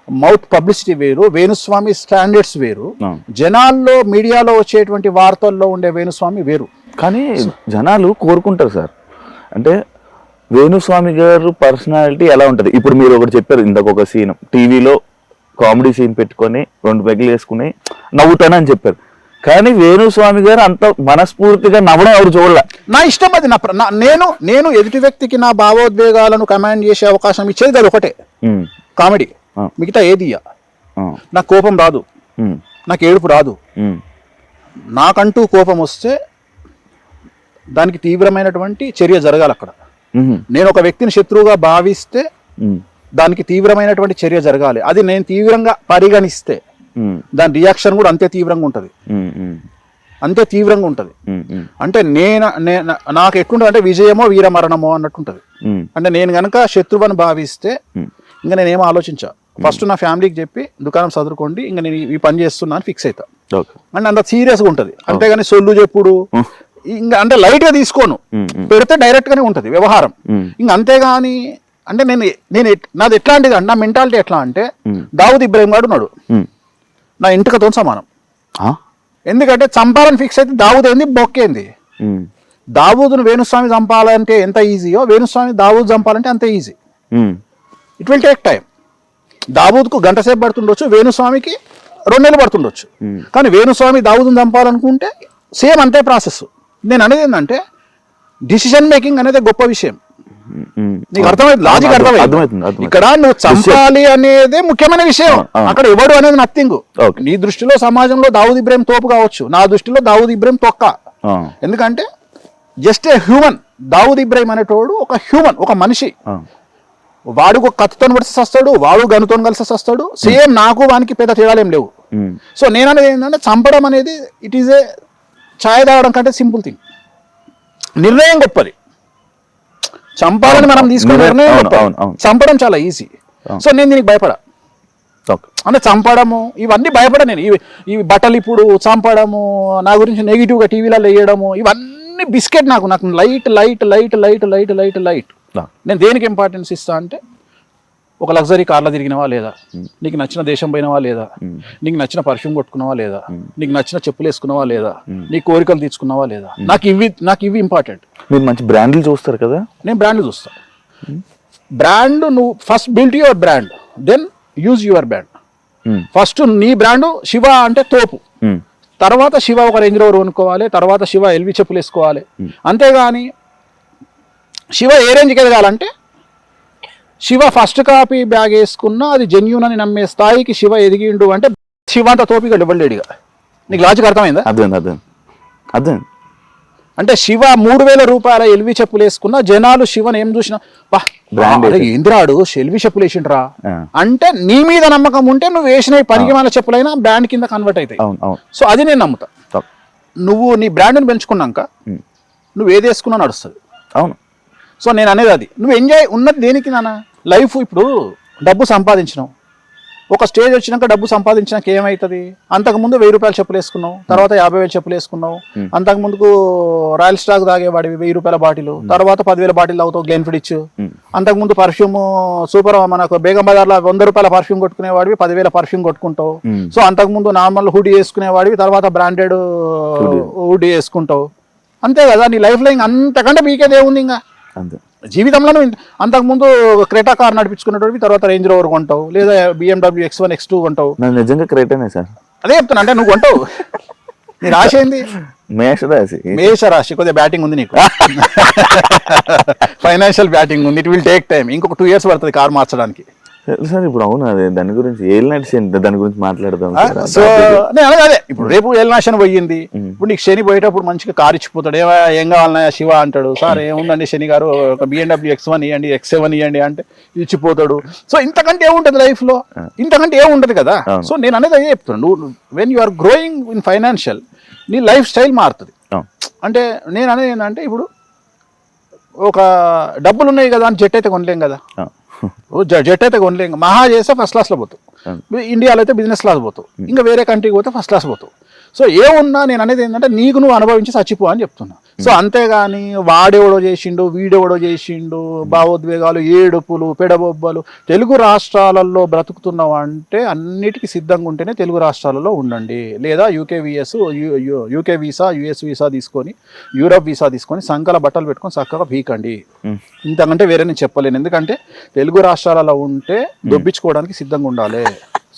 మౌత్ పబ్లిసిటీ వేరు, వేణుస్వామి స్టాండర్డ్స్ వేరు, జనాల్లో మీడియాలో వచ్చేటువంటి వార్తల్లో ఉండే వేణుస్వామి వేరు. కానీ జనాలు కోరుకుంటారు సార్, అంటే వేణుస్వామి గారు పర్సనాలిటీ ఎలా ఉంటుంది. ఇప్పుడు మీరు ఒకటి చెప్పారు ఇందాక, ఒక సీన్ టీవీలో కామెడీ సీన్ పెట్టుకొని 2 పెగ్గులు వేసుకుని నవ్వుతానని చెప్పారు. కానీ వేణుస్వామి గారు అంత మనస్ఫూర్తిగా నవ్వడం ఎవరు చూడలే. నా ఇష్టం అది. నేను ఎదుటి వ్యక్తికి నా భావోద్వేగాలను కమాండ్ చేసే అవకాశం ఇచ్చేది అది ఒకటే, కామెడీ. మిగతా ఏది నాకు కోపం రాదు, నాకు ఏడుపు రాదు. నాకంటూ కోపం వస్తే దానికి తీవ్రమైనటువంటి చర్య జరగాలి అక్కడ. నేను ఒక వ్యక్తిని శత్రువుగా భావిస్తే దానికి తీవ్రమైనటువంటి చర్య జరగాలి. అది నేను తీవ్రంగా పరిగణిస్తే దాని రియాక్షన్ కూడా అంతే తీవ్రంగా ఉంటుంది, అంతే తీవ్రంగా ఉంటుంది. అంటే నాకు ఎట్లుంటుంది అంటే విజయమో వీరమరణమో అన్నట్టుంటది. అంటే నేను గనక శత్రువుని భావిస్తే ఇంకా నేనేమో ఆలోచించా, ఫస్ట్ నా ఫ్యామిలీకి చెప్పి దుకాణం చదువుకోండి, ఇంకా నేను ఈ పని చేస్తున్నా అని ఫిక్స్ అవుతా. అంటే అంత సీరియస్గా ఉంటుంది. అంతేగాని సొల్లు చెప్పుడు ఇంకా అంటే లైట్ గా తీసుకోను, పెడితే డైరెక్ట్ గానే ఉంటది వ్యవహారం. ఇంకా అంతేగాని అంటే నాది ఎట్లాంటిది అంటే, నా మెంటాలిటీ ఎట్లా అంటే దావుద్ ఇబ్రాహిం గారు ఉన్నాడు, నా ఇంటికతో సమానం. ఎందుకంటే చంపాలని ఫిక్స్ అయితే దావుద్ ఏంది బొక్కేంది. దావూదును వేణుస్వామి చంపాలంటే ఎంత ఈజీయో వేణుస్వామి దావూద్ చంపాలంటే అంతే easy. It will take time. దావూద్కు గంట సేపు పడుతుండొచ్చు, వేణుస్వామికి 2 నెలలు పడుతుండొచ్చు. కానీ వేణుస్వామి దావూదును చంపాలనుకుంటే సేమ్ అంతే ప్రాసెస్. నేను అనేది ఏంటంటే డిసిషన్ మేకింగ్ అనేది గొప్ప విషయం. నీకు అర్థమైంది, లాజిక్ అర్థమైంది. ఇక్కడ నువ్వు చంపాలి అనేది ముఖ్యమైన విషయం, అక్కడ ఎవడు అనేది నథింగ్. నీ దృష్టిలో సమాజంలో దావూద్ ఇబ్రాహిం తోపు కావచ్చు, నా దృష్టిలో దావూద్ ఇబ్రాహిం తొక్క. ఎందుకంటే just a human. Dawood Ibrahim అనేటోడు ఒక హ్యూమన్, ఒక మనిషి. వాడు ఒక కత్తితో కలిసి వస్తాడు, వాడు గనుతో కలిసి వస్తాడు. సేమ్ నాకు వానికి పెద్ద తేడాలు ఏం లేవు. సో నేను అనేది ఏంటంటే చంపడం అనేది ఇట్ ఈజ్ ఏ ఛాయ్ తాగడం కంటే సింపుల్ థింగ్. నిర్ణయం గొప్పది, చంపాలని మనం తీసుకునే నిర్ణయం గొప్పది, చంపడం చాలా ఈజీ. సో నేను దీనికి భయపడా. అంటే చంపడము ఇవన్నీ భయపడ నేను. ఇవి బట్టలు ఇప్పుడు చంపడము, నా గురించి నెగిటివ్గా టీవీలలో వేయడము, ఇవన్నీ బిస్కెట్. నాకు light light light light light light light. నేను దేనికి ఇంపార్టెన్స్ ఇస్తా అంటే, ఒక లగ్జరీ కార్లో తిరిగినవా లేదా, నీకు నచ్చిన దేశం పోయినవా లేదా, నీకు నచ్చిన పర్ఫ్యూమ్ కొట్టుకున్నావా లేదా, నీకు నచ్చిన చెప్పులు వేసుకున్నావా లేదా, నీ కోరికలు తీర్చుకున్నావా లేదా, నాకు ఇవి ఇంపార్టెంట్. మీరు మంచి బ్రాండ్లు చూస్తారు కదా. నేను బ్రాండ్లు చూస్తా. బ్రాండ్ నువ్వు first build your brand, then use your brand. First నీ బ్రాండ్ శివ అంటే తోపు, తర్వాత శివ ఒక రేంజ్ రోవర్ కొనుక్కోవాలి, తర్వాత శివ ఎల్వి చెప్పులు వేసుకోవాలి. అంతేగాని శివ ఏ రేంజ్కి ఎదగాలంటే శివ ఫస్ట్ కాపీ బ్యాగ్ వేసుకున్నా అది జెన్యూన్ అని నమ్మే స్థాయికి శివ ఎదిగిండు అంటే శివ అంత తోపిగా ఇవ్వలేడుగా. నీకు లాజిక్ అర్థమైందా? అర్థం. అంటే శివ 3000 రూపాయల ఎల్వి చెప్పులు వేసుకున్నా జనాలు శివని ఏం చూసినా ఏంద్రాడు ఎల్వి చెప్పులు వేసిండ్రా అంటే నీ మీద నమ్మకం ఉంటే నువ్వు వేసిన పనికి మాల చెప్పులైనా బ్రాండ్ కింద కన్వర్ట్ అవుతాయి. సో అది నేను నమ్ముతా. నువ్వు నీ బ్రాండ్ని పెంచుకున్నాక నువ్వు ఏది వేసుకున్నా నడుస్తుంది. అవును. సో నేను అనేది అది. నువ్వు ఎంజాయ్ ఉన్నది దేనికి నాన్న? లైఫ్. ఇప్పుడు డబ్బు సంపాదించినావు, ఒక స్టేజ్ వచ్చినాక డబ్బు సంపాదించినాక ఏమవుతుంది? అంతకుముందు 1000 రూపాయల చెప్పులు వేసుకున్నావు, తర్వాత 50,000 చెప్పులు వేసుకున్నావు. అంతకుముందుకు రాయల్ స్టాక్ తాగేవాడివి 1000 రూపాయల బాటిల్, తర్వాత 10,000 బాటిల్ తాగుతావు గ్లెన్ఫిడిచ్. అంతకుముందు పర్ఫ్యూమ్ సూపర్, మనకు బేగం బజార్లో 100 రూపాయల పర్ఫ్యూమ్ కొట్టుకునేవాడివి 10,000 పర్ఫ్యూమ్ కొట్టుకుంటావు. సో అంతకుముందు నార్మల్ హుడీ వేసుకునేవాడివి, తర్వాత బ్రాండెడ్ హుడీ వేసుకుంటావు. అంతే కదా నీ లైఫ్ లో. అంతకంటే మీకేది ఏముంది ఇంకా జీవితంలో? అంతకుముందు క్రెటా కార్ నడిపించుకునేటోడివి, తర్వాత రేంజ్ రోవర్ కొంటావు, లేదా BMW X1 X2 కొంటావు. నిజంగా క్రెటానే సార్. అదే చెప్తున్నా, అంటే నువ్వు కొంటావు. నీ రాశి ఏంది? మేషరాశి. కొద్దిగా బ్యాటింగ్ ఉంది నీకు, ఫైనాన్షియల్ బ్యాటింగ్ ఉంది. It will take time. ఇంకొక 2 years పడుతుంది కార్ మార్చడానికి. సార్ ఇప్పుడు అవును అదే దాని గురించి ఏలినాటి శని దాని గురించి మాట్లాడదాం సార్. సో నేను అదే ఇప్పుడు రేపు ఏలినాశని పోయింది, ఇప్పుడు నీకు శని పోయేటప్పుడు మంచిగా కారు ఇచ్చిపోతాడు, ఏం కావాలన్నా శివ అంటాడు, సార్ ఏముందండి శని గారు ఒక BMW X1 ఇవ్వండి, X7 ఇవ్వండి అంటే ఇచ్చిపోతాడు. సో ఇంతకంటే ఏముంటది లైఫ్ లో, ఇంతకంటే ఏముంటది కదా. సో నేను అనేది అదే చెప్తున్నాను, నువ్వు when you are growing in financial నీ లైఫ్ స్టైల్ మారుతుంది. అంటే నేను అనేది ఏంటంటే ఇప్పుడు ఒక డబ్బులు ఉన్నాయి కదా అని జెట్ అయితే కొనలేం కదా, జెట్ అయితే కొనలేం, మహా చేస్తే ఫస్ట్ క్లాస్లో పోతావు, ఇండియాలో అయితే బిజినెస్ క్లాస్ పోతావు, ఇంకా వేరే కంట్రీకి పోతే ఫస్ట్ క్లాస్ పోతావు. సో ఏమున్నా నేను అనేది ఏంటంటే నీకు నువ్వు అనుభవించి చచ్చిపో అని చెప్తున్నా. సో అంతేగాని వాడెవడో చేసిండు వీడెవడో చేసిండు భావోద్వేగాలు ఏడుపులు పెడబొబ్బలు. తెలుగు రాష్ట్రాలలో బ్రతుకుతున్నావు అంటే అన్నిటికీ సిద్ధంగా ఉంటేనే తెలుగు రాష్ట్రాలలో ఉండండి, లేదా యూకే వీసా US వీసా తీసుకొని యూరప్ వీసా తీసుకొని సంకల బట్టలు పెట్టుకొని చక్కగా పీకండి. ఇంతకంటే వేరే నేను చెప్పలేను, ఎందుకంటే తెలుగు రాష్ట్రాలలో ఉంటే దొబ్బించుకోవడానికి సిద్ధంగా ఉండాలి.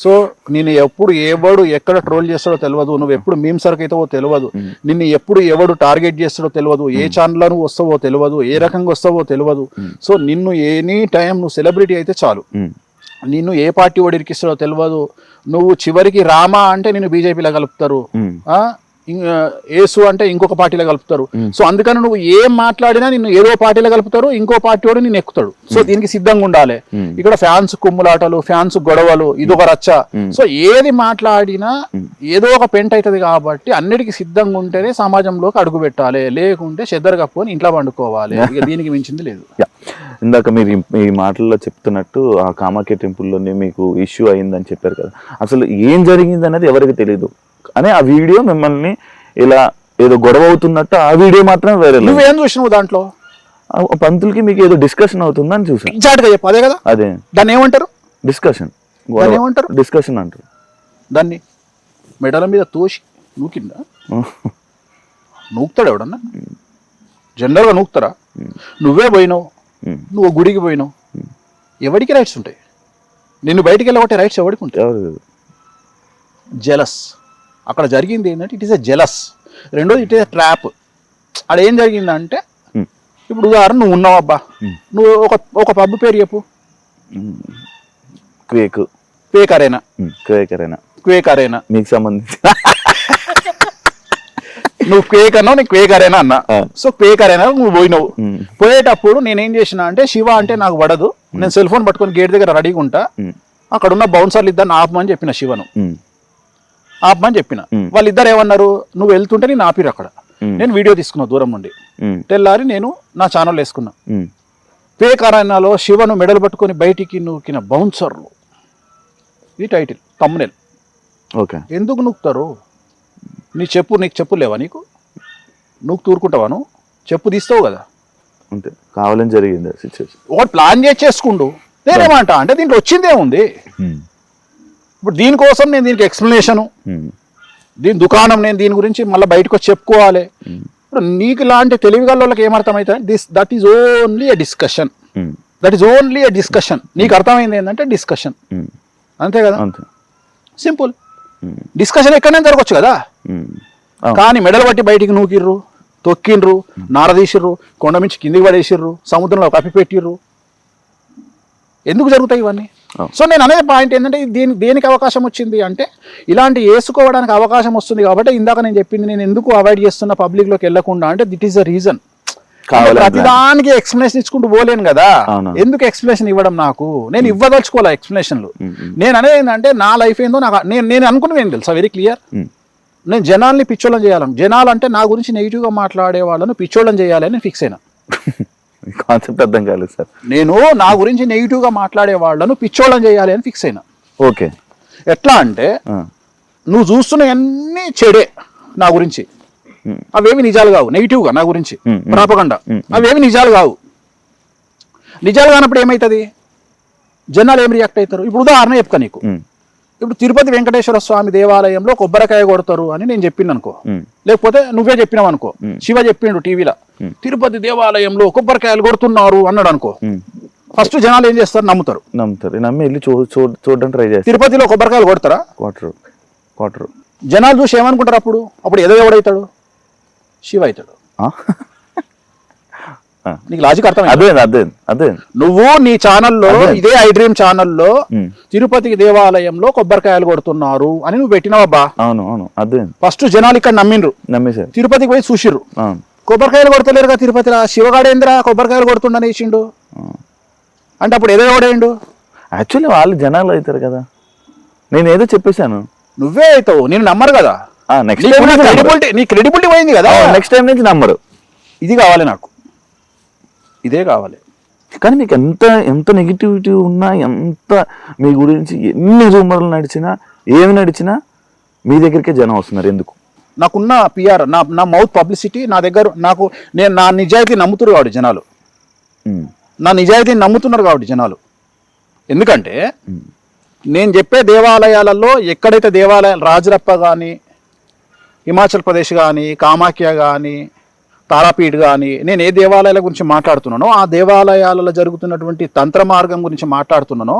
సో నేను ఎప్పుడు ఎవడు ఎక్కడ ట్రోల్ చేస్తాడో తెలియదు, నువ్వు ఎప్పుడు మీమ్ సరికి అవుతావో తెలియదు, నిన్ను ఎప్పుడు ఎవడు టార్గెట్ చేస్తాడో తెలియదు, ఏ ఛానల్లో నువ్వు వస్తావో తెలియదు, ఏ రకంగా వస్తావో తెలియదు. సో నిన్ను ఎనీ టైం నువ్వు సెలబ్రిటీ అయితే చాలు, నిన్ను ఏ పార్టీ వాడు ఇరికిస్తాడో తెలియదు. నువ్వు చివరికి రామా అంటే నిన్ను బీజేపీలో కలుపుతారు, ఏసు అంటే ఇంకొక పార్టీలో కలుపుతారు. సో అందుకని నువ్వు ఏం మాట్లాడినా నిన్ను ఏదో పార్టీలో కలుపుతారు, ఇంకో పార్టీ వాడు నిన్ను ఎక్కుతాడు. సో దీనికి సిద్ధంగా ఉండాలి. ఇక్కడ ఫ్యాన్స్ కుమ్ములాటలు, ఫ్యాన్స్ గొడవలు, ఇదొక రచ్చ. సో ఏది మాట్లాడినా ఏదో ఒక పెంట్ అవుతుంది కాబట్టి అన్నిటికీ సిద్ధంగా ఉంటేనే సమాజంలోకి అడుగు పెట్టాలి, లేకుంటే చెద్దరు కప్పుకొని ఇంట్లో పండుకోవాలి. ఇక దీనికి మించింది లేదు. ఇందాక మీరు ఈ మాటల్లో చెప్తున్నట్టు ఆ కామాఖ్య టెంపుల్లోనే మీకు ఇష్యూ అయిందని చెప్పారు కదా, అసలు ఏం జరిగింది అనేది ఎవరికి తెలియదు. అనే ఆ వీడియో మిమ్మల్ని ఇలా ఏదో గొడవ అవుతున్నట్టు ఆ వీడియో మాత్రం వేరే. నువ్వేం చూసినావు దాంట్లో? పంతులకి మీకు ఏదో డిస్కషన్ అవుతుందని చూసాను. ఎగ్జాక్ట్గా చెప్పు, అదే కదా. అదే దాన్ని ఏమంటారు? డిస్కషన్. ఏమంటారు? డిస్కషన్ అంటారు. దాన్ని మెడల మీద తోసి నూకిందా? నూకుతాడు ఎవడన్నా? జనరల్గా నూకుతారా? నువ్వే పోయినావు, నువ్వు గుడికి పోయినావు, ఎవరికి రైట్స్ ఉంటాయి? నిన్ను బయటికి వెళ్ళగొట్టే రైట్స్ ఎవరికి ఉంటాయి? జెలస్. అక్కడ జరిగింది ఏంటంటే ఇట్ ఈస్ ఎ జెలస్. రెండోది ఇట్ ఈస్ ఎ ట్రాప్. అక్కడ ఏం జరిగిందంటే ఇప్పుడు ఉదాహరణ నువ్వు ఉన్నావు అబ్బా, నువ్వు ఒక పబ్ పేరు చెప్పు. క్వేక్ అరేనా మీకు సంబంధించి నువ్వు క్వేక్ అన్నావు, నేను క్వేక్ అరేనా అన్నా. సో క్వేక్ అరేనా నువ్వు పోయినావు. పోయేటప్పుడు నేనేం చేసిన అంటే శివ అంటే నాకు పడదు, నేను సెల్ ఫోన్ పట్టుకొని గేట్ దగ్గర రెడీగా ఉంటా, అక్కడ ఉన్న బౌన్సర్లు ఇద్దరు ఆపమని చెప్పిన శివను, ఆపమని చెప్పిన. వాళ్ళిద్దరు ఏమన్నారు, నువ్వు వెళ్తుంటే నేను ఆపిరు అక్కడ, నేను వీడియో తీసుకున్నా దూరం నుండి. తెల్లారి నేను నా ఛానల్ వేసుకున్నా. ఫేక్ అరేనాలో శివను మెడలు పట్టుకొని బయటికి నూకిన బౌన్సర్లు, ఇది టైటిల్, థంబ్నెయిల్. ఓకే. ఎందుకు నూకుతారు? నీకు చెప్పు లేవా? నీకు తూరుకుంటావా? నువ్వు చెప్పు తీస్తావు కదా, అంతే. కావాలని జరిగింది సిచ్యువేషన్. ఒకటి ప్లాన్ చేసుకుంటూ. నేనేమంటా అంటే దీంట్లో వచ్చిందే ఉంది. ఇప్పుడు దీనికోసం నేను దీనికి ఎక్స్ప్లెనేషను, దీని దుకాణం, నేను దీని గురించి మళ్ళీ బయటకు వచ్చి చెప్పుకోవాలి. ఇప్పుడు నీకు లాంటి తెలివిగల వాళ్ళకి ఏమర్థమవుతుంది? That is only a discussion. నీకు అర్థమైంది ఏంటంటే డిస్కషన్, అంతే కదా, సింపుల్. డిస్కషన్ ఎక్కడైనా జరగవచ్చు కదా. కానీ మెడలు పట్టి బయటికి నూకిర్రు, తొక్కిండ్రు, నారదీసిర్రు, కొండ మించి కిందికి పడేసిర్రు, సముద్రంలో కప్పిపెట్టిర్రు. ఎందుకు జరుగుతాయి ఇవన్నీ? సో నేను అనేది పాయింట్ ఏంటంటే దేనికి అవకాశం వచ్చింది అంటే ఇలాంటి వేసుకోవడానికి అవకాశం వస్తుంది కాబట్టి ఇందాక నేను చెప్పింది, నేను ఎందుకు అవాయిడ్ చేస్తున్న పబ్లిక్లోకి వెళ్ళకుండా అంటే దిట్ ఈస్ ద రీజన్. ప్రతిదానికి ఎక్స్ప్లెనేషన్ ఇచ్చుకుంటూ పోలేను కదా. ఎందుకు ఎక్స్ప్లెనేషన్ ఇవ్వడం? నాకు నేను ఇవ్వదలుచుకోలే ఎక్స్ప్లెనేషన్లు. నేను అనేది ఏంటంటే నా లైఫ్ ఏందో నాకు నేను అనుకున్నది ఏం తెలుసా, వెరీ క్లియర్. నేను జనాల్ని పిచ్చోళ్ళని చేయాలని, జనాలంటే నా గురించి నెగిటివ్గా మాట్లాడే వాళ్ళను పిచ్చోళ్ళని చేయాలని ఫిక్స్ అయినా. కాన్సెప్ట్ అర్థం కాలేదు సార్. నేను నా గురించి నెగిటివ్గా మాట్లాడే వాళ్ళను పిచ్చోళ్ళని చేయాలి అని ఫిక్స్ అయినా. ఓకే. ఎట్లా అంటే నువ్వు చూస్తున్నవన్నీ చెడే నా గురించి, అవేమి నిజాలు కావు. నెగిటివ్గా నా గురించి ప్రాపగండా, అవేమి నిజాలు కావు. నిజాలు కానప్పుడు ఏమవుతుంది? జనాలు ఏం రియాక్ట్ అవుతారు? ఇప్పుడు ఉదాహరణ చెప్తా నీకు. ఇప్పుడు తిరుపతి వెంకటేశ్వర స్వామి దేవాలయంలో కొబ్బరికాయ కొడతారు అని నేను చెప్పింది అనుకో, లేకపోతే నువ్వే చెప్పినావు అనుకో, శివ చెప్పిండు టీవీలో తిరుపతి దేవాలయంలో కొబ్బరికాయలు కొడుతున్నారు అన్నాడు అనుకో, ఫస్ట్ జనాలు ఏం చేస్తారు? నమ్ముతారు. నమ్మి వెళ్ళి చూడడం ట్రై చేస్తారు. తిరుపతిలో కొబ్బరికాయలు కొడతారా? కొట్టరు. జనాలు చూసి ఏమనుకుంటారు? అప్పుడు ఏదో ఎవడవుతాడు? శివ అవుతాడు. నీకు లాజిక్ అర్థం అదే నువ్వు నీ ఛానల్లో ఇదే ఐ డ్రీమ్ ఛానల్లో తిరుపతి దేవాలయంలో కొబ్బరికాయలు కొడుతున్నారు అని నువ్వు పెట్టినావబ్బా. అవును అదే ఫస్ట్ జనాలు ఇక్కడ నమ్మేశారు, తిరుపతికి పోయి చూసిర్రు. కొబ్బరికాయలు కొడతలేరుగా తిరుపతిలో, శివగాడేంద్ర కొబ్బరికాయలు కొడుతుండని ఇచ్చిండు అంటే అప్పుడు ఏదో ఓడేయండు. యాక్చువల్లీ వాళ్ళు జనాలు అవుతారు కదా, నేను ఏదో చెప్పేశాను, నువ్వే అవుతావు, నేను నమ్మరు కదా. నెక్స్ట్ నీ క్రెడిబిలిటీ పోయింది కదా, నెక్స్ట్ టైం నుంచి నమ్మరు. ఇది కావాలి నాకు, ఇదే కావాలి. కానీ మీకు ఎంత నెగిటివిటీ ఉన్నా, ఎంత మీ గురించి ఎన్ని రూమర్లు నడిచినా, ఏమి నడిచినా మీ దగ్గరికే జనం వస్తున్నారు. ఎందుకు? నాకున్న పిఆర్, నా మౌత్ పబ్లిసిటీ నా దగ్గర, నేను నా నిజాయితీ నమ్ముతున్నారు కాబట్టి జనాలు, నా నిజాయితీని నమ్ముతున్నారు కాబట్టి జనాలు. ఎందుకంటే నేను చెప్పే దేవాలయాలలో ఎక్కడైతే దేవాలయాలు, రాజరప్ప కానీ, హిమాచల్ ప్రదేశ్ కానీ, కామాఖ్య కానీ, తారాపీఠ్ కానీ, నేను ఏ దేవాలయాల గురించి మాట్లాడుతున్నానో ఆ దేవాలయాలలో జరుగుతున్నటువంటి తంత్ర మార్గం గురించి మాట్లాడుతున్నానో,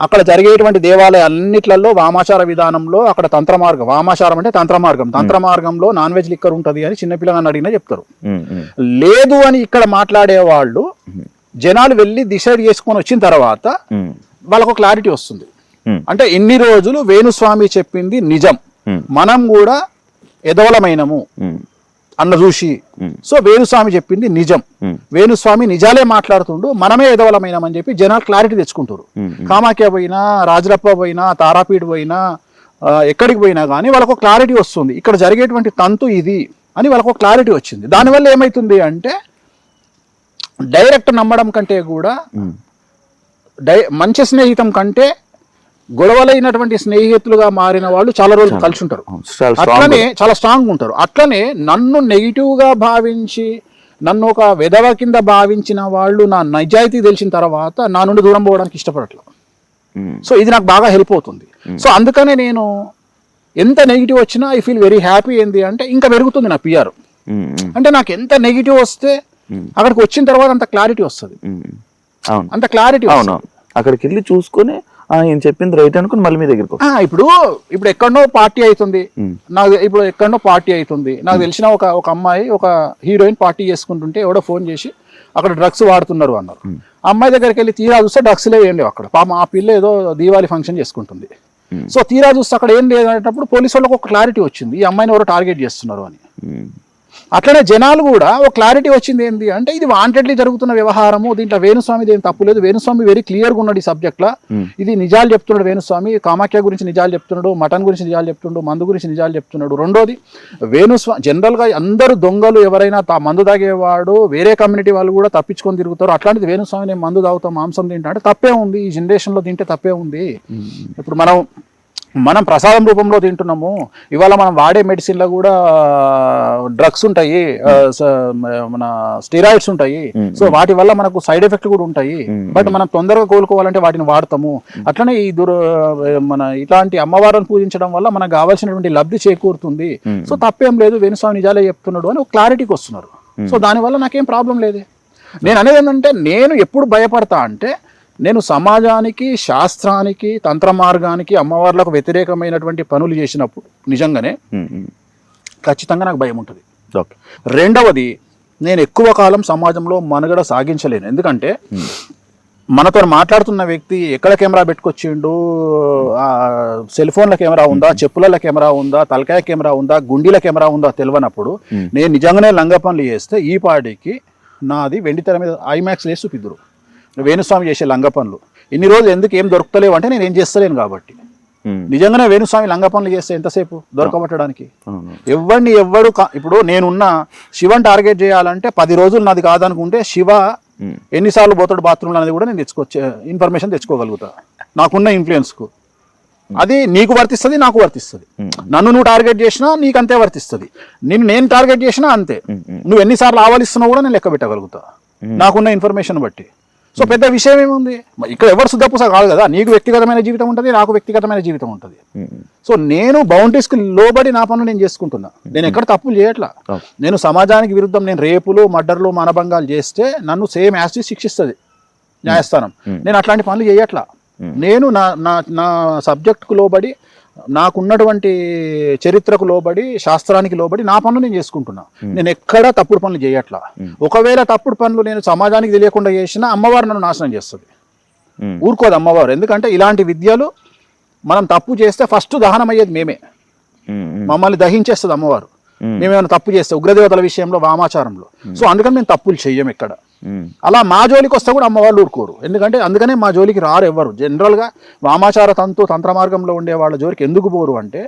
అక్కడ జరిగేటువంటి దేవాలయాలన్నిట్లలో వామాచార విధానంలో అక్కడ తంత్ర మార్గం, వామాచారం అంటే తంత్ర మార్గంలో నాన్ వెజ్ లిక్కర్ ఉంటుంది అని చిన్నపిల్లగాని అడిగినా చెప్తారు. లేదు అని ఇక్కడ మాట్లాడే వాళ్ళు జనాలు వెళ్ళి డిసైడ్ చేసుకొని వచ్చిన తర్వాత వాళ్ళకు క్లారిటీ వస్తుంది. అంటే ఇన్ని రోజులు వేణుస్వామి చెప్పింది నిజం, మనం కూడా ఎదవలమైనము అన్న చూసి, సో వేణుస్వామి చెప్పింది నిజం, వేణుస్వామి నిజాలే మాట్లాడుతుండు, మనమే ఎదవలమైనమని చెప్పి జనాలు క్లారిటీ తెచ్చుకుంటారు. కామాఖ్య పోయినా, రాజరప్ప పోయినా, తారాపీఠ్ పోయినా, ఎక్కడికి పోయినా కానీ వాళ్ళకు క్లారిటీ వస్తుంది, ఇక్కడ జరిగేటువంటి తంతు ఇది అని వాళ్ళకు క్లారిటీ వచ్చింది. దానివల్ల ఏమైతుంది అంటే డైరెక్ట్ నమ్మడం కంటే కూడా మంచి స్నేహితం కంటే గొడవలైనటువంటి స్నేహితులుగా మారిన వాళ్ళు చాలా రోజులు కలిసి ఉంటారు, అట్లనే చాలా స్ట్రాంగ్ ఉంటారు. అట్లనే నన్ను నెగిటివ్గా భావించి, నన్ను ఒక వెధవ కింద భావించిన వాళ్ళు నా నిజాయితీ తెలిసిన తర్వాత నా నుండి దూరం పోవడానికి ఇష్టపడట్లేదు. సో ఇది నాకు బాగా హెల్ప్ అవుతుంది. సో అందుకనే నేను ఎంత నెగిటివ్ వచ్చినా ఐ ఫీల్ వెరీ హ్యాపీ. ఏంది అంటే ఇంకా పెరుగుతుంది నా పిఆర్. అంటే నాకు ఎంత నెగిటివ్ వస్తే అక్కడికి వచ్చిన తర్వాత అంత క్లారిటీ వస్తుంది, అంత క్లారిటీ. అక్కడికి వెళ్ళి చూసుకొని ఈయన చెప్పింది రైట్ అనుకుని మళ్ళీ మీ దగ్గరకు. ఇప్పుడు ఎక్కడో పార్టీ అవుతుంది నాకు, నాకు తెలిసిన ఒక అమ్మాయి, ఒక హీరోయిన్ పార్టీ చేసుకుంటుంటే ఎవడో ఫోన్ చేసి అక్కడ డ్రగ్స్ వాడుతున్నారు అన్నారు. అమ్మాయి దగ్గరికి వెళ్ళి తీరా చూస్తే డ్రగ్స్ లేవు అక్కడ. పాపం ఆ పిల్ల ఏదో దీవాలి ఫంక్షన్ చేసుకుంటుంది. సో తీరా చూస్తే అక్కడ ఏం లేదనేటప్పుడు పోలీసు వాళ్ళకి ఒక క్లారిటీ వచ్చింది, ఈ అమ్మాయిని ఎవరో టార్గెట్ చేస్తున్నారు అని. అట్లనే జనాలు కూడా ఒక క్లారిటీ వచ్చింది. ఏంటి అంటే ఇది వాంటెడ్లీ జరుగుతున్న వ్యవహారము, దీంట్లో వేణుస్వామిది ఏం తప్పు లేదు, వేణుస్వామి వెరీ క్లియర్గా ఉన్నాడు ఈ సబ్జెక్ట్లో, ఇది నిజాలు చెప్తున్నాడు వేణుస్వామి, కామాఖ్య గురించి నిజాలు చెప్తున్నాడు, మటన్ గురించి నిజాలు చెప్తున్నాడు, మందు గురించి నిజాలు చెప్తున్నాడు. రెండోది వేణుస్వామి జనరల్గా అందరూ దొంగలు, ఎవరైనా మందు తాగేవాడు వేరే కమ్యూనిటీ వాళ్ళు కూడా తప్పించుకొని తిరుగుతారు. అట్లాంటిది వేణుస్వామి నేను మందు తాగుతాం, మాంసం తింటా అంటే తప్పే ఉంది, ఈ జనరేషన్లో తింటే తప్పే ఉంది. ఇప్పుడు మనం ప్రసాదం రూపంలో తింటున్నాము, ఇవాళ మనం వాడే మెడిసిన్లో కూడా డ్రగ్స్ ఉంటాయి, మన స్టెరాయిడ్స్ ఉంటాయి. సో వాటి వల్ల మనకు సైడ్ ఎఫెక్ట్ కూడా ఉంటాయి, బట్ మనం తొందరగా కోలుకోవాలంటే వాటిని వాడతాము. అట్లనే ఈ మన ఇట్లాంటి అమ్మవారిని పూజించడం వల్ల మనకు కావాల్సినటువంటి లబ్ధి చేకూరుతుంది. సో తప్పేం లేదు, వేణుస్వామి నిజాలే చెప్తున్నాడు అని ఒక క్లారిటీకి వస్తున్నారు. సో దానివల్ల నాకేం ప్రాబ్లం లేదు. నేను అనేది ఏంటంటే, నేను ఎప్పుడు భయపడతా అంటే, నేను సమాజానికి, శాస్త్రానికి, తంత్ర మార్గానికి, అమ్మవార్లకు వ్యతిరేకమైనటువంటి పనులు చేసినప్పుడు నిజంగానే ఖచ్చితంగా నాకు భయం ఉంటుంది. రెండవది, నేను ఎక్కువ కాలం సమాజంలో మనుగడ సాగించలేను. ఎందుకంటే మనతో మాట్లాడుతున్న వ్యక్తి ఎక్కడ కెమెరా పెట్టుకొచ్చిండు, సెల్ ఫోన్ల కెమెరా ఉందా, చెప్పుల కెమెరా ఉందా, తలకాయ కెమెరా ఉందా, గుండీల కెమెరా ఉందా తెలియనప్పుడు నేను నిజంగానే లంగ పనులు చేస్తే ఈ పాటికి నాది వెండి తెర మీద ఐమాక్స్ వేసి చూపిద్దురు. వేణుస్వామి చేసే లంగ పనులు ఇన్ని రోజులు ఎందుకు ఏం దొరుకుతలేవు అంటే నేను ఏం చేస్తలేను కాబట్టి. నిజంగానే వేణుస్వామి లంగ పనులు చేస్తే ఎంతసేపు దొరకబట్టడానికి? ఎవడు ఇప్పుడు నేనున్న శివని టార్గెట్ చేయాలంటే 10 రోజులు నాది కాదనుకుంటే శివ ఎన్నిసార్లు పోతాడు బాత్రూమ్లో అనేది కూడా నేను ఇన్ఫర్మేషన్ తెచ్చుకోగలుగుతా నాకున్న ఇన్ఫ్లుయెన్స్కు. అది నీకు వర్తిస్తుంది, నాకు వర్తిస్తుంది. నన్ను నువ్వు టార్గెట్ చేసినా నీకు అంతే వర్తిస్తుంది, నేను టార్గెట్ చేసినా అంతే. నువ్వు ఎన్నిసార్లు ఆవలిస్తున్నావు కూడా నేను లెక్క పెట్టగలుగుతా నాకున్న ఇన్ఫర్మేషన్ బట్టి. సో పెద్ద విషయం ఏముంది ఇక్కడ, ఎవరు శుద్ధపూస కాదు కదా. నీకు వ్యక్తిగతమైన జీవితం ఉంటుంది, నాకు వ్యక్తిగతమైన జీవితం ఉంటుంది. సో నేను బౌండరీస్కి లోబడి నా పనులు నేను చేసుకుంటున్నా, నేను ఎక్కడ తప్పులు చేయట్లా. నేను సమాజానికి విరుద్ధం, నేను రేపులు, మర్డర్లు, మానభంగాలు చేస్తే నన్ను సేమ్ యాసిడ్ శిక్షిస్తుంది న్యాయస్థానం. నేను అట్లాంటి పనులు చేయట్లా. నేను నా సబ్జెక్ట్కు లోబడి నాకున్నటువంటి చరిత్రకు లోబడి శాస్త్రానికి లోబడి నా పనులు నేను చేసుకుంటున్నా. నేను ఎక్కడా తప్పుడు పనులు చేయట్లా. ఒకవేళ తప్పుడు పనులు నేను సమాజానికి తెలియకుండా చేసినా అమ్మవారు నన్ను నాశనం చేస్తుంది, ఊరుకోదు అమ్మవారు. ఎందుకంటే ఇలాంటి విద్యలు మనం తప్పు చేస్తే ఫస్ట్ దహనం అయ్యేది మేమే, మమ్మల్ని దహించేస్తుంది అమ్మవారు. మేమేమైనా తప్పు చేస్తే ఉగ్రదేవతల విషయంలో వామాచారంలో. సో అందుకని మేము తప్పులు చెయ్యం ఎక్కడ. అలా మా జోలికి వస్తే కూడా అమ్మవాళ్ళు ఊరుకోరు. ఎందుకంటే అందుకనే మా జోలికి రారు ఎవ్వరు. జనరల్గా వామాచార తంత్ర మార్గంలో ఉండే వాళ్ళ జోలికి ఎందుకు పోరు అంటే,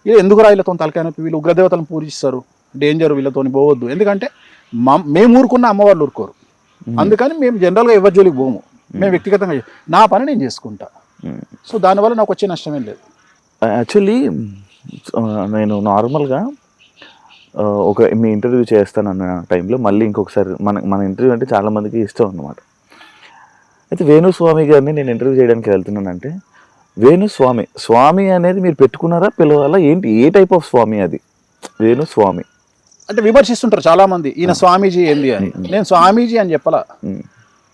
ఇది ఎందుకు వీళ్ళతో తలకాయ నొప్పి, వీళ్ళు ఉగ్రదేవతలను పూజిస్తారు, డేంజర్, వీళ్ళతో పోవద్దు. ఎందుకంటే మేము ఊరుకున్న అమ్మవాళ్ళు ఊరుకోరు. అందుకని మేము జనరల్గా ఎవరి జోలికి పోము. మేము వ్యక్తిగతంగా నా పని నేను చేసుకుంటా. సో దానివల్ల నాకు వచ్చే నష్టమేం లేదు. యాక్చువల్లీ నేను నార్మల్గా మీ ఇంటర్వ్యూ చేస్తానన్న టైంలో మళ్ళీ ఇంకొకసారి మన ఇంటర్వ్యూ అంటే చాలామందికి ఇష్టం అన్నమాట. అయితే వేణుస్వామి గారిని నేను ఇంటర్వ్యూ చేయడానికి వెళ్తున్నానంటే, స్వామి అనేది మీరు పెట్టుకున్నారా, పిలవాలా, ఏంటి, ఏ టైప్ ఆఫ్ స్వామి అది వేణుస్వామి? అంటే విమర్శిస్తుంటారు చాలామంది, ఈయన స్వామీజీ ఏంది అని. నేను స్వామీజీ అని చెప్పలా.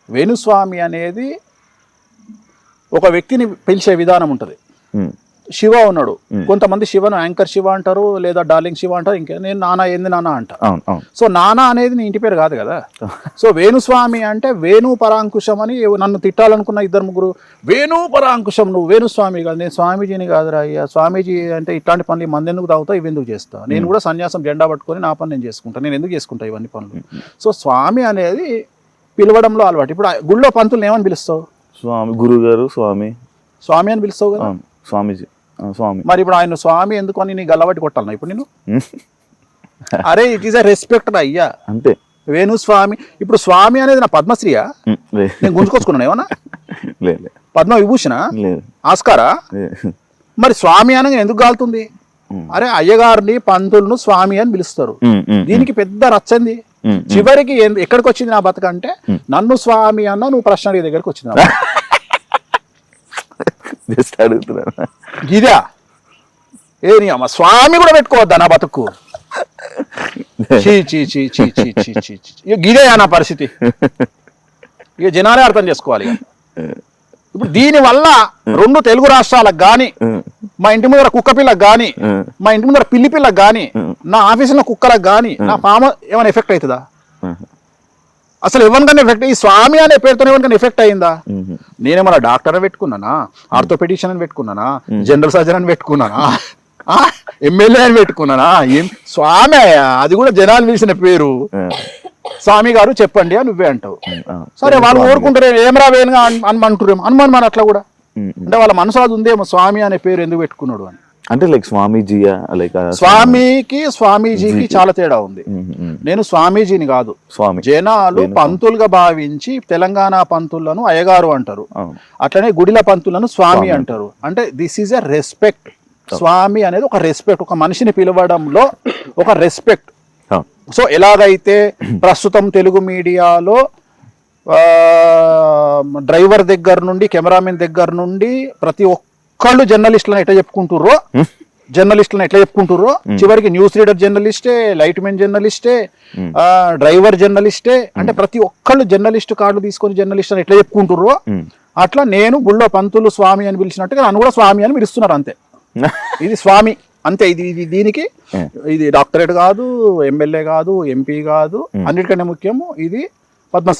వేణుస్వామి అనేది ఒక వ్యక్తిని పిలిచే విధానం ఉంటుంది. శివ ఉన్నాడు, కొంతమంది శివను యాంకర్ శివ అంటారు, లేదా డార్లింగ్ శివ అంటారు, ఇంకా నేను నానా ఏంది నానా అంట. సో నానా అనేది నీ ఇంటి పేరు కాదు కదా. సో వేణుస్వామి అంటే వేణు పరాంకుశం అని నన్ను తిట్టాలనుకున్న 2-3 వేణు పరాంకుశం, నువ్వు వేణుస్వామి కాదు, నేను స్వామీజీని కాదురా అయ్యా. స్వామీజీ అంటే ఇట్లాంటి పనులు మంది ఎందుకు తాగుతావు, ఇవి ఎందుకు చేస్తా, నేను కూడా సన్యాసం జెండా పట్టుకొని నా పని నేను చేసుకుంటాను, నేను ఎందుకు చేసుకుంటా ఇవన్నీ పనులు. సో స్వామి అనేది పిలవడంలో అలవాటు. ఇప్పుడు గుళ్ళో పంతులు ఏమని పిలుస్తావు? స్వామి, గురుగారు, స్వామి అని పిలుస్తావు కదా. స్వామీజీ, స్వామి. మరి ఇప్పుడు ఆయన స్వామి ఎందుకు అని నీ గల్లబట్టి కొట్టాలన్నా ఇప్పుడు నేను? అరే ఇట్ ఈస్ అ రెస్పెక్ట్ అయ్యా, అంతే. వేణుస్వామి, ఇప్పుడు స్వామి అనేది నా పద్మశ్రీయా? నేను గుంజుకొచ్చుకున్నాను ఏమన్నా? పద్మ విభూషణ, ఆస్కారా? మరి స్వామి అనగా ఎందుకు గాలుతుంది? అరే అయ్యగారిని పంతులను స్వామి అని పిలుస్తారు, దీనికి పెద్ద రచ్చంది. చివరికి ఎక్కడికి వచ్చింది నా బతకంటే, నన్ను స్వామి అన్న నువ్వు ప్రశ్న అడిగే దగ్గరికి వచ్చింది. గిదా ఏ అమ్మ స్వామి కూడా పెట్టుకోవద్దా నా బతుకు? గిదే నా పరిస్థితి. ఇక జనాలే అర్థం చేసుకోవాలి. ఇప్పుడు దీని వల్ల 2 తెలుగు రాష్ట్రాలకు గాని, మా ఇంటి ముందర కుక్క పిల్లకు గాని, మా ఇంటి ముందర పిల్లి పిల్లకు గాని, నా ఆఫీసులో కుక్కలకు గాని, నా ఫామ్ ఏమైనా ఎఫెక్ట్ అవుతుందా? అసలు ఎవరికైనా ఎఫెక్ట్, ఈ స్వామి అనే పేరుతో ఎవరికైనా ఎఫెక్ట్ అయిందా? నేనేమన్నా డాక్టర్ అని పెట్టుకున్నానా, ఆర్థోపెడిషియన్ అని పెట్టుకున్నానా, జనరల్ సర్జన్ అని పెట్టుకున్నానా, ఎమ్మెల్యే అని పెట్టుకున్నానా? ఏం స్వామి, అది కూడా జనాలు పిలిచిన పేరు. స్వామి గారు చెప్పండి అని నువ్వే అంటావు. సరే వాళ్ళు కోరుకుంటారు, ఏమరా వేనుగా అనుమంటారు, అనుమానం మన అట్లా కూడా. అంటే వాళ్ళ మనసు అది ఉందేమో, స్వామి అనే పేరు ఎందుకు పెట్టుకున్నాడు అని. అంటే లైక్ స్వామీజీయా, లైక్ స్వామికి స్వామీజీకి చాలా తేడా ఉంది. నేను స్వామీజీని కాదు, జనాలు పంతులుగా భావించి తెలంగాణ పంతులను అయ్యగారు అంటారు, అట్లనే గుడిల పంతులను స్వామి అంటారు. అంటే దిస్ ఈజ్ ఎ రెస్పెక్ట్. స్వామి అనేది ఒక రెస్పెక్ట్, ఒక మనిషిని పిలవడంలో ఒక రెస్పెక్ట్. సో ఎలాగైతే ప్రస్తుతం తెలుగు మీడియాలో డ్రైవర్ దగ్గర నుండి, కెమెరామెన్ దగ్గర నుండి ప్రతి ఒక్కళ్ళు జర్నలిస్టులను ఎట్లా చెప్పుకుంటుర్రో, చివరికి న్యూస్ రీడర్ జర్నలిస్టే, లైట్ మెన్ జర్నలిస్టే, డ్రైవర్ జర్నలిస్టే, అంటే ప్రతి ఒక్కళ్ళు జర్నలిస్ట్ కార్డు తీసుకొని జర్నలిస్ట్ అని ఎట్లా చెప్పుకుంటుర్రో, అట్లా నేను గుళ్ళో పంతులు స్వామి అని పిలిచినట్టుగా నన్ను కూడా స్వామి అని పిలుస్తున్నారు అంతే. ఇది స్వామి అంతే. ఇది దీనికి ఇది డాక్టరేట్ కాదు, ఎమ్మెల్యే కాదు, ఎంపీ కాదు, అన్నిటికన్నా ముఖ్యము ఇది పద్మశ్రీ.